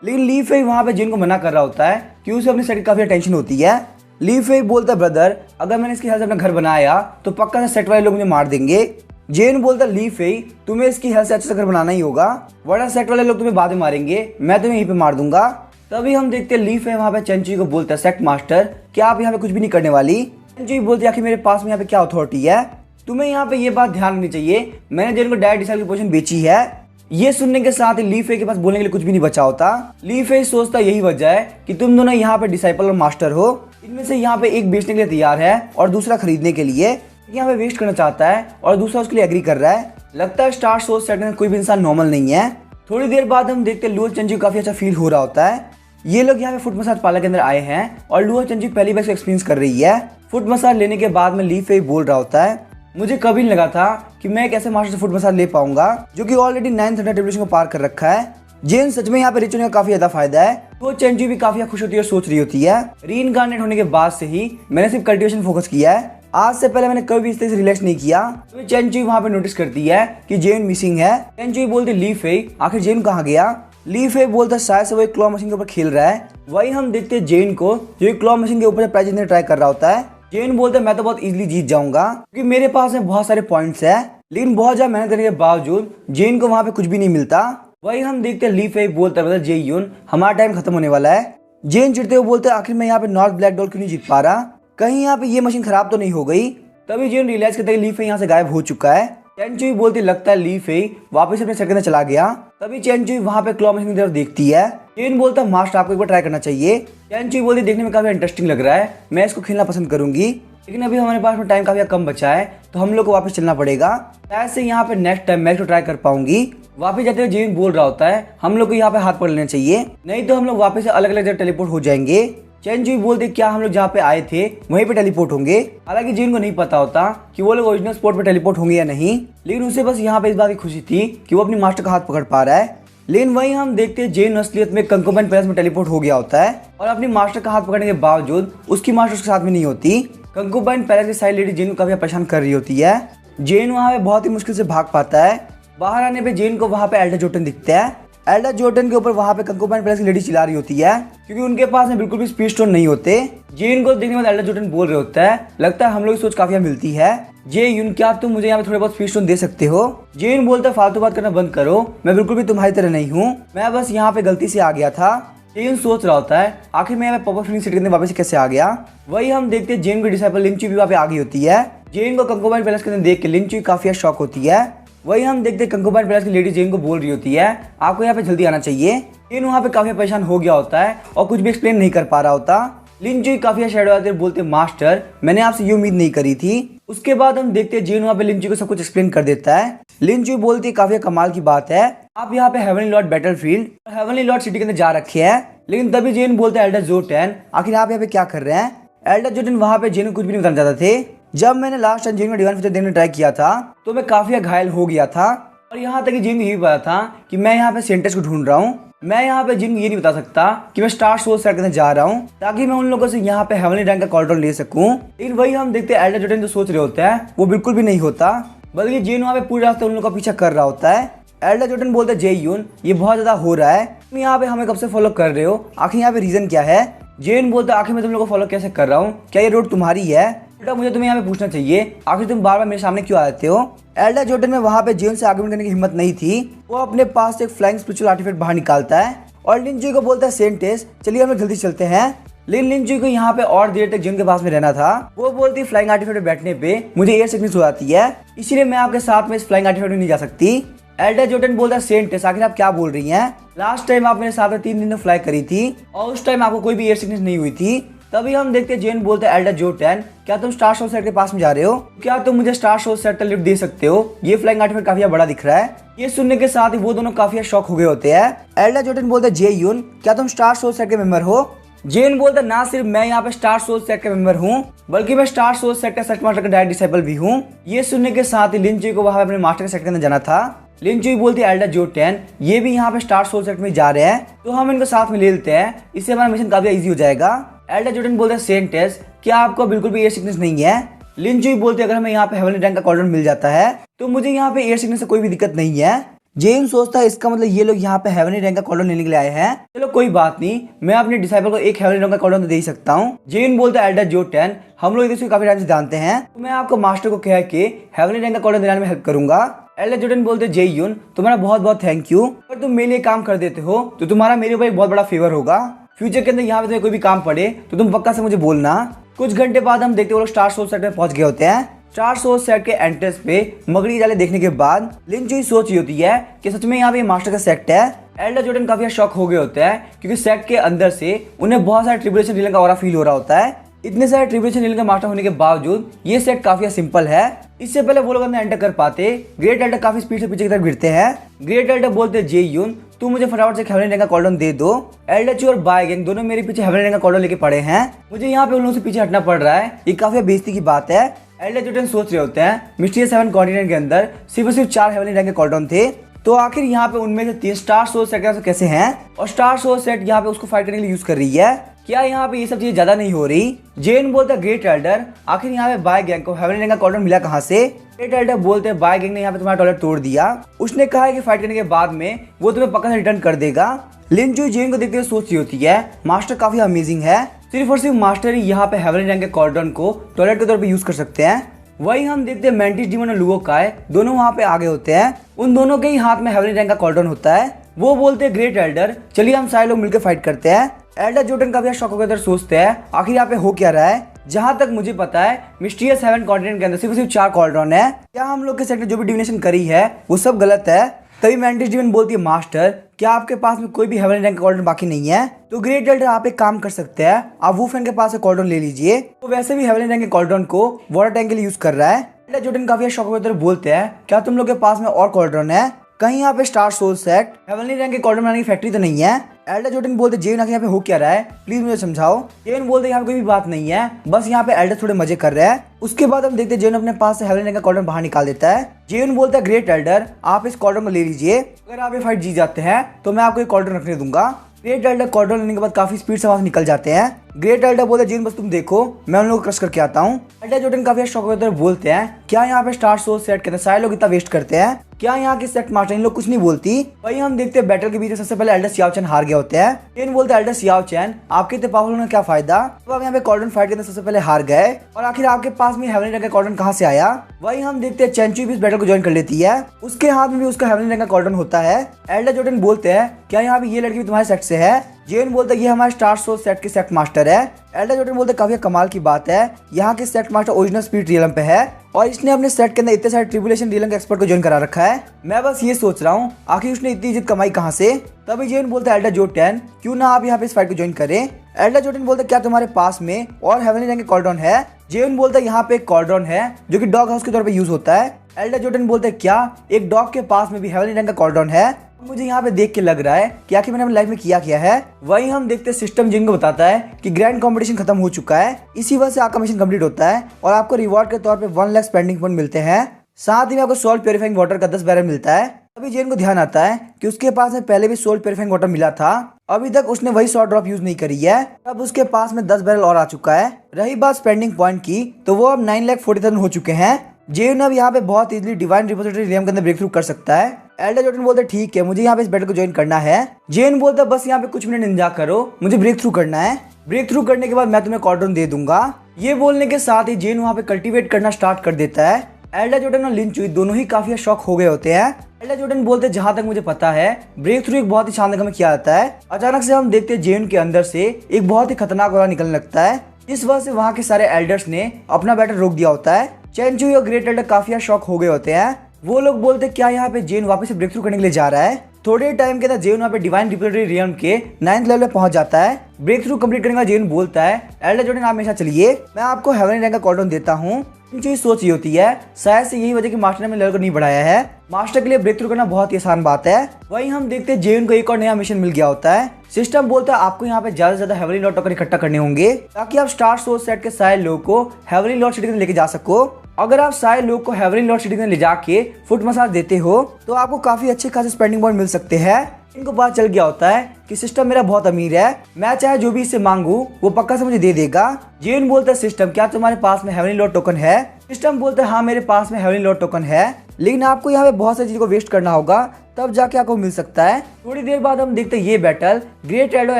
लेकिन ली फेई वहाँ पे जेन को मना कर रहा होता है क्योंकि उसे अपनी साइड की काफी टेंशन होती है। ली फेई बोलता है ब्रदर अगर मैंने इसकी हेल्प से अपना घर बनाया तो पक्का से सेट वाले लोग मुझे मार देंगे। जेन बोलता है ली फेई तुम्हें इसकी हेल्प से अच्छे से घर बनाना ही होगा वरना सेट वाले लोग तुम्हें बाद में मारेंगे, मैं तुम्हें यहीं पे मार दूंगा। तभी हम देखते हैं ली फेई वहाँ पे चेंचुई को बोलता है सेक्ट मास्टर क्या आप यहाँ पे कुछ भी नहीं करने वाली। चेंचुई बोलती है आखिर मेरे पास में यहाँ पे क्या अथॉरिटी है, तुम्हें यहाँ पे ये बात ध्यान रखनी चाहिए मैंने जेन को डायरेक्ट डिसाइड की पोजीशन बेची है। ये सुनने के साथ ही ली फेई के पास बोलने के लिए कुछ भी नहीं बचा होता। ली फेई सोचता यही वजह है कि तुम दोनों यहाँ पे डिसाइपल और मास्टर हो, इनमें से यहाँ पे एक बेचने के लिए तैयार है और दूसरा खरीदने के लिए यहाँ पे वेस्ट करना चाहता है और दूसरा उसके लिए एग्री कर रहा है। लगता है स्टार सोच सेट में कोई भी इंसान नॉर्मल नहीं है। थोड़ी देर बाद हम देखते हैं लुओ चेंचुई काफी अच्छा फील हो रहा होता है। ये लोग यहाँ पे फुट मसाज पार्लर के अंदर आए हैं और लुओ चेंचुई पहली बार एक्सपीरियंस कर रही है। फुट मसाज लेने के बाद में ली फेई बोल रहा होता है मुझे कभी नहीं लगा था कि मैं एक ऐसे मास्टर से फुट मसाज ले पाऊंगा जो कि ऑलरेडी 900 टेबलेशन को पार कर रखा है। जेन सच में यहाँ पे रिच होने का काफी ज्यादा फायदा है। तो चेंचुई भी काफी खुश होती है और सोच रही होती है रीइंकार्नेट होने के बाद से ही मैंने सिर्फ कल्टीवेशन फोकस किया है, आज से पहले मैंने कभी भी इस तरह से रिलैक्स नहीं किया। तो चेंचुई वहाँ पे नोटिस करती है कि जेन मिसिंग है। चेंचुई बोलती ली फेई आखिर जेन कहाँ गया। ली फेई बोलता है शायद से वो एक क्लॉ मशीन के ऊपर खेल रहा है। वही हम देखते हैं जेन को जो एक क्लॉ मशीन के ऊपर प्राइज जीतने ट्राई कर रहा होता है। जेन बोलता है मैं तो बहुत इजीली जीत जाऊंगा क्योंकि मेरे पास में बहुत सारे पॉइंट्स है, लेकिन बहुत ज्यादा मेहनत करने के बावजूद जेन को वहाँ पे कुछ भी नहीं मिलता। वही हम देखते हैं ली फेई बोलता है जे यून हमारा टाइम खत्म होने वाला है। जेन चिढ़ते हुए बोलते हैं आखिर मैं यहाँ पे नॉर्थ ब्लैक डॉल क्यों नहीं जीत पा रहा, कहीं यहाँ पे ये मशीन खराब तो नहीं हो गई। तभी जेन रियलाइज करता है ली फेई यहाँ से गायब हो चुका है। चेंचुई बोलती लगता है ली फेई वापस अपने सेट के अंदर चला गया। तभी चेंचुई वहाँ पे क्लॉ मशीन की तरफ देखती है। जेन बोलता है मास्टर आपको एक बार ट्राई करना चाहिए। चेंचुई बोलती देखने में काफी इंटरेस्टिंग लग रहा है, मैं इसको खेलना पसंद करूंगी, लेकिन अभी हमारे पास में टाइम काफी कम बचा है तो हम लोग को वापस चलना पड़ेगा। शायद से यहाँ पे नेक्स्ट टाइम मैं इसको ट्राई कर पाऊंगी। वापस जाते हुए जेन बोल रहा होता है हम लोग को यहाँ पे हाथ पकड़ लेना चाहिए, नहीं तो हम लोग वापस से अलग अलग जगह टेलीपोर्ट हो जाएंगे। चेंचुई बोलते क्या हम लोग जहाँ पे आए थे वहीं पे टेलीपोर्ट होंगे। हालांकि जेन को नहीं पता होता कि वो लोग ओरिजिनल स्पॉट पे टेलीपोर्ट होंगे या नहीं, लेकिन उसे बस यहाँ पे इस बात की खुशी थी कि वो अपनी मास्टर का हाथ पकड़ पा रहा है। लेकिन वहीं हम देखते हैं जेन असलियत में कंकोबाइन पैलेस में टेलीपोर्ट हो गया होता है और अपनी मास्टर का हाथ पकड़ने के बावजूद उसकी मास्टर उसके साथ में नहीं होती। कंकोबाइन पैलेस की सारी लेडी जेन को काफी परेशान कर रही होती है। जेन वहाँ पे बहुत ही मुश्किल से भाग पाता है। बाहर आने पे जेन को वहाँ पे एल्डर जोटन दिखता है। एल्डर जोटन के ऊपर वहाँ पे कंकोबाइन पैलेस की लेडी चिल्ला रही होती है क्योंकि उनके पास में बिल्कुल भी स्पीड स्टोन नहीं होते। जेन को देखने के बाद एल्डर जोटन बोल रहे होता है लगता है हम लोग की सोच काफी मिलती है। जे यून क्या तुम मुझे यहाँ पे थोड़े बहुत स्पीड स्टोन दे सकते हो। जेन बोलता है फालतू बात करना बंद करो, मैं बिल्कुल भी तुम्हारी तरह नहीं हूँ, मैं बस यहाँ पे गलती से आ गया था। जेन सोच रहा होता है आखिर मैं यहाँ पे पॉपर फिनिंग सिटी के अंदर वापस कैसे आ गया। वही हम देखते हैं जेन की डिसाइपल लिंचुई भी वहाँ पे आ गई होती है। जेन को कंकोबाइन पैलेस के अंदर देख के लिंचुई काफी शॉक होती है। वही हम देखते हैं कंकोबाइन पैलेस की लेडी जेन को बोल रही होती है आपको यहाँ पे जल्दी आना चाहिए। जेन वहाँ पे काफी परेशान हो गया होता है और कुछ भी एक्सप्लेन नहीं कर पा रहा होता। लिंचुई काफी शैडो आते बोलते मास्टर मैंने आपसे ये उम्मीद नहीं करी थी। उसके बाद हम देखते हैं जेन वहाँ पे लिंचुई को सब कुछ एक्सप्लेन कर देता है। लिंचुई बोलती है काफी कमाल की बात है आप यहाँ पे हेवनली लॉर्ड बैटलफील्ड और हेवनली लॉर्ड सिटी के अंदर जा रखे हैं। लेकिन तभी जेन बोलता है एल्डर जोटन आखिर आप यहाँ पे क्या कर रहे हैं। एल्डर जोटन वहाँ पे जेन को कुछ भी नहीं बताना चाहते थे। जब मैंने लास्ट टाइम जेन को डिवाइन फीचर देने ट्राई किया था तो मैं काफी घायल हो गया था और यहाँ तक जेन को यही पता था कि मैं यहाँ पे सेंटेंस को ढूंढ रहा हूँ। मैं यहाँ पे जिन ये नहीं बता सकता कि मैं स्टार सोर्स सेट करने जा रहा हूँ ताकि मैं उन लोगों से यहाँ पे हेवनली रैंक का कॉल्ड्रॉन ले सकूँ। लेकिन वही हम देखते हैं एल्डर जोटन जो सोच रहे होते हैं वो बिल्कुल भी नहीं होता, बल्कि जेन वहाँ पे पूरे रास्ते उन लोगों का पीछा कर रहा होता है। एल्डर जोटन बोलते हैं जेयून ये बहुत ज्यादा हो रहा है, तुम यहाँ पे हमें कब से फॉलो कर रहे हो, आखिर यहाँ पे रीजन क्या है। जेन बोलता है आखिर मैं तुम लोगों को फॉलो कैसे कर रहा हूँ, क्या ये रोड तुम्हारी है। बेटा मुझे तुम्हें यहाँ पे पूछना चाहिए आखिर तुम बार बार मेरे सामने क्यों आते हो। एल्डर जोटन में वहाँ पे जेन से आर्गुमेंट करने की हिम्मत नहीं थी, वो अपने पास एक फ्लाइंग स्पिरिचुअल आर्टिफैक्ट बाहर निकालता है और लिनजुई को बोलता है सेंटेस चलिए हम लोग जल्दी चलते हैं। लेकिन लिनजुई को यहाँ पे और देर तक जेन के पास में रहना था, वो बोलती है फ्लाइंग आर्टिफैक्ट पे बैठने पे मुझे एयर सिकनेस हो जाती है, इसीलिए मैं आपके साथ में इस फ्लाइंग आर्टिफैक्ट में नहीं जा सकती। एल्डर जोटन बोलता है सेंटेस आखिर आप क्या बोल रही हैं, लास्ट टाइम आप मेरे साथ में 3 दिन में फ्लाई करी थी और उस टाइम आपको कोई भी एयर सिकनेस नहीं हुई थी। तभी हम देखते हैं जेन बोलते हैं एल्डर जोटन क्या तुम स्टार शो सेट के पास में जा रहे हो, क्या तुम मुझे स्टार शो सेट का लिफ्ट दे सकते हो, ये फ्लाइंग आर्टिफैक्ट काफी बड़ा दिख रहा है। ये सुनने के साथ ही वो दोनों काफी शॉक हो गए होते हैं। एल्डर जोटन बोलते हैं जेयून क्या तुम स्टार शो सेट के मेंबर हो। जेन बोलता है ना सिर्फ मैं यहाँ पे स्टार सोल सेट का मेंबर हूँ बल्कि मैं स्टार सोल सेट का सेट मास्टर का डायरेक्ट डिसाइपल भी हूँ। ये सुनने के साथ ही लिनजुई को वहाँ अपने मास्टर के सेट के अंदर जाना था। लिनजुई बोलती है एल्डर जोटन ये भी यहाँ पे स्टार सोल सेट में जा रहे हैं तो हम इनको साथ में ले लेते हैं, इससे हमारा मिशन काफी इजी हो जाएगा। एल्डर जोटन बोलते हैं सेंटेस क्या आपको बिल्कुल भी एयर सिकनेस नहीं है। लिनजुई बोलते हैं अगर हमें यहाँ पे हेवनली रैंक का कॉर्डन मिल जाता है तो मुझे यहाँ पे एयर सिकनेस से कोई भी दिक्कत नहीं है। जेन सोचता है इसका मतलब ये लोग यहाँ पे हेवनली रैंक का कॉर्डन लेने के लिए आए हैं, चलो कोई बात नहीं मैं अपने डिसाइपल को एक हेवनली रैंक का कॉर्डन तो दे ही सकता हूँ। जेन बोलता है एल्डर जोटन हम लोग इसे काफी टाइम से जानते हैं तो मैं आपको मास्टर को कह के हेवनली रैंक का कॉर्डन दिलाने में हेल्प करूंगा। एल्डर जोटन बोलते हैं जेयून तुम्हारा बहुत बहुत थैंक यू, अगर तुम मेरे लिए काम कर देते हो तो तुम्हारा मेरे ऊपर एक बहुत बड़ा फेवर होगा, फ्यूचर के अंदर यहाँ पे तुम्हें कोई भी काम पड़े तो तुम पक्का से मुझे बोलना। कुछ घंटे बाद हम देखते वो लोग स्टार सोल सेट में पहुंच गए होते हैं। स्टार सोल सेट के एंट्रेंस पे मगड़ी जाले देखने के बाद लिनजुई सोच रही होती है कि सच में यहाँ पे मास्टर का सेट है। एल्डर जोटन काफी शॉक हो गए होते हैं क्योंकि सेट के अंदर से उन्हें बहुत सारे ट्रिब्यूलेशन रीलिंग का ऑरा फील हो रहा होता है। इतने सारे ट्रिब्यूलेशन रीलिंग का मास्टर होने के बावजूद ये सेट काफी सिंपल है। इससे पहले वो लोग अंदर एंटर कर पाते ग्रेट एल्डर काफी स्पीड से पीछे की तरफ गिरते हैं। ग्रेट एल्डर बोलते हैं जेयून तू मुझे फटाफट से हेवनली रैंक का कॉर्डन दे दो। एल्डर चू और बाय गैंग दोनों मेरे पीछे हेवनली रैंक का कॉर्डन लेके पड़े हैं, मुझे यहाँ पे उन लोगों से पीछे हटना पड़ रहा है, ये काफी बेइज्जती की बात है। एल्डर जोटन सोच रहे होते हैं मिस्टीरियस 7 कॉन्टिनेंट के अंदर सिर्फ 4 हेवनली रैंक के कॉर्डन थे तो आखिर यहाँ पे उनमें से 3 स्टार सोल सेट कैसे हैं और स्टार सोल सेट यहाँ पे उसको फाइट करने के लिए यूज कर रही है, क्या यहाँ पे ये सब चीजें ज्यादा नहीं हो रही। जेन बोलता है ग्रेट एल्डर आखिर यहाँ पे बाय गैंग को हेवनली रैंक का कॉर्डन मिला कहाँ से। ग्रेट एल्डर बोलते हैं बाय गैंग ने यहाँ पे तुम्हारा टॉयलेट तोड़ दिया, उसने कहा है कि फाइट करने के बाद में वो तुम्हें पक्का से रिटर्न कर देगा। लिनजुई जेन को देखते हुए सोच रही होती है मास्टर काफी अमेजिंग है, सिर्फ और सिर्फ मास्टर ही यहाँ पे हेवनली रैंक के कॉर्डन को टॉयलेट के तौर पे यूज कर सकते हैं। वही हम देखते हैं मेंटिस डीमन और लुओ काय दोनों वहाँ पे आगे होते हैं, उन दोनों के ही हाथ में हेवनली रैंक का कॉर्डन होता है। वो बोलते हैं ग्रेट एल्डर चलिए हम सारे लोग मिलकर फाइट करते हैं। एल्डर जोटन काफी शौक होकर सोचते हैं आखिर यहाँ पे हो क्या रहा है। जहाँ तक मुझे पता है मिस्टीरियस 7 कॉन्टिनेंट के अंदर सिर्फ 4 कॉर्डन है, क्या हम लोग के सेट ने जो भी डिविनेशन करी है वो सब गलत है। तभी मेंटिस डीमन बोलती है मास्टर क्या आपके पास में कोई भी हेवनली रैंक का कॉर्डन बाकी नहीं है, तो ग्रेट एल्डर आप एक काम कर सकते हैं आप वुफेन के पास से कॉर्डन ले लीजिए, वो वैसे भी हेवनली रैंक के कॉर्डन को वाटर टैंक के लिए यूज कर रहा है। एल्डर जोटन काफी शौक होकर बोलते हैं क्या तुम लोग के पास में और कॉर्डन है, कहीं यहाँ पे star soul set heavenly rank के कॉर्डन बनाने की फैक्ट्री तो नहीं है। एल्डर जोटन बोलते जेन आखिर यहाँ पे हो क्या रहा है प्लीज मुझे समझाओ। जेन बोलते यहाँ पे कोई भी बात नहीं है, बस यहाँ पे एल्डर थोड़े मजे कर रहे हैं। उसके बाद हम देखते हैं जेन अपने पास से हेवनली रैंक का कॉर्डन बाहर निकाल देता है। जेन बोलता है ग्रेट एल्डर आप इस कॉर्डन को ले लीजिए, अगर आप ये फाइट जीत जाते हैं तो मैं आपको एक कॉर्डन रखने दूंगा। ग्रेट एल्डर कॉर्डन लेने के बाद काफी स्पीड से वहां से निकल जाते हैं। ग्रेट एल्डर बोलते हैं जेन बस तुम देखो मैं उन लोगों को क्रश करके आता हूँ। एल्डर जोटन काफी शौक होकर बोलते हैं क्या यहाँ पे स्टार सोल सेट के अंदर सारे लोग इतना वेस्ट करते हैं, क्या यहाँ के सेट मास्टर इन लोग कुछ नहीं बोलती। वही हम देखते हैं बैटल के बीच सबसे पहले एल्डर सियाओ चैन हार गए होते हैं। जेन बोलते हैं एल्डर सियाओ चैन आपके इतने पावरफुल होने का क्या फायदा, तो आप यहाँ पे कॉर्डन फाइट के अंदर सबसे पहले हार गए और आखिर आपके पास में हेवनली रैंक का कॉर्डन कहाँ से आया। वही हम देखते हैं चेंचुई भी इस बैटल को ज्वाइन कर लेती है, उसके हाथ में भी उसका हेवनली रैंक का कॉर्डन होता है। एल्डर जोटन बोलते हैं क्या यहाँ पे ये लड़की भी तुम्हारे सेट से है। जेन बोलते ये हमारे स्टार सोल सेट के सेट मास्टर है। एल्डर जोटन बोलते काफी कमाल की बात है, यहाँ के set master original speed realm पे है और इसने अपने सेट के अंदर इतने सारे ट्रिब्यूलेशन रियलम के एक्सपर्ट को ज्वाइन करा रखा है। मैं बस ये सोच रहा हूँ आखिर उसने इतनी इज्जत कमाई कहाँ से। तभी जेन बोलता है एल्डर जोटन क्यों ना आप यहाँ पे इस फाइट को ज्वाइन करें। एल्डर जोटन बोलते क्या तुम्हारे पास में और हेवनली रैंक के कॉर्डन है। जेन बोलता है यहाँ पे एक कॉर्डन है जो कि डॉग हाउस के तौर पे यूज होता है। एल्डर जोटन बोलते क्या एक डॉग के पास में भी हेवनली रैंक का कॉर्डन है। मुझे यहाँ पे देख के लग रहा है कि आखिर मैंने अपनी लाइफ में किया है। वही हम देखते हैं सिस्टम जिन को बताता है कि ग्रैंड कंपटीशन खत्म हो चुका है, इसी वजह से आपका मिशन कंप्लीट होता है और आपको रिवॉर्ड के तौर पे 1 लाख स्पेंडिंग पॉइंट मिलते हैं, साथ ही में आपको सॉल्ट प्यूरिफाइंग वाटर का 10 बैरल मिलता है। अभी जेन को ध्यान आता है कि उसके पास में पहले भी सोल्ट प्यूरिफाइंग वाटर मिला था, अभी तक उसने वही 100 ड्रॉप यूज नहीं करी है। अब उसके पास में 10 बैरल और आ चुका है। रही बात स्पेंडिंग पॉइंट की, तो वो अब 9,40,000 हो चुके हैं। जेन अब यहाँ पे बहुत इजीली डिवाइन रिपोजिटरी रियम के अंदर ब्रेक थ्रू कर सकता है। एल्डर जॉर्डन बोलते ठीक है, मुझे यहाँ पे इस बैटल को ज्वाइन करना है। जेन बोलता बस यहाँ पे कुछ मिनट इंतजार करो, मुझे ब्रेक थ्रू करना है। ब्रेक थ्रू करने के बाद मैं तुम्हें कॉर्डन दे दूंगा। ये बोलने के साथ ही जेन वहाँ पे कल्टीवेट करना स्टार्ट कर देता है। एल्डर जॉर्डन और लिन चुई दोनों ही काफी शॉक हो गए होते हैं। एल्डर जॉर्डन बोलते जहां तक मुझे पता है ब्रेक थ्रू एक बहुत ही शानदार में किया जाता है। अचानक से हम देखते हैं जेन के अंदर से एक बहुत ही खतरनाक ऑरा निकलने लगता है। इस वजह से वहाँ के सारे एल्डर्स ने अपना बैटल रोक दिया होता है। चेन चुई और ग्रेट एल्डर काफी शॉक हो गए होते हैं। वो लोग बोलते क्या यहाँ पे जेन वापस से ब्रेक थ्रू करने के लिए जा रहा है। थोड़े टाइम के अंदर जेन वहाँ पे डिवाइन रिपोजिटरी रियम के 9th लेवल पे पहुंच जाता है। ब्रेक थ्रू कंप्लीट करने का जेन बोलता है एल्डर जॉर्डन आप हमेशा चलिए, मैं आपको हेवनली रैंक का कॉर्डन देता हूँ। जो सोच ये होती है शायद से यही वजह कि मास्टर ने अपने लेवल को नहीं बढ़ाया है। मास्टर के लिए ब्रेक थ्रू करना बहुत ही आसान बात है। वहीं हम देखते हैं जेन को एक और नया मिशन मिल गया होता है। सिस्टम बोलता है आपको यहाँ पे ज्यादा से ज्यादा हेवनली लॉर्ड टोकन इकट्ठा करने होंगे ताकि आप स्टार सोर्स सेट के सारे लोग को हेवनली लॉर्ड सिटी में लेके जा सको। अगर आप सारे लोग को हेवनली लॉर्ड सिटी में ले जाके फुट मसाज देते हो तो आपको काफी अच्छे खासे स्पेंडिंग पॉइंट मिल सकते हैं। इनको पता चल गया होता है कि सिस्टम मेरा बहुत अमीर है, मैं चाहे जो भी इससे मांगू वो पक्का से मुझे दे देगा। जेन बोलता है सिस्टम क्या तुम्हारे पास में हेवनली लॉर्ड टोकन है। सिस्टम बोलता है हाँ मेरे पास में हेवनली लॉर्ड टोकन है, लेकिन आपको यहाँ पे बहुत सारी चीजों को वेस्ट करना होगा तब जाके आपको मिल सकता है। थोड़ी देर बाद हम देखते हैं ये बैटल ग्रेट एल्डर और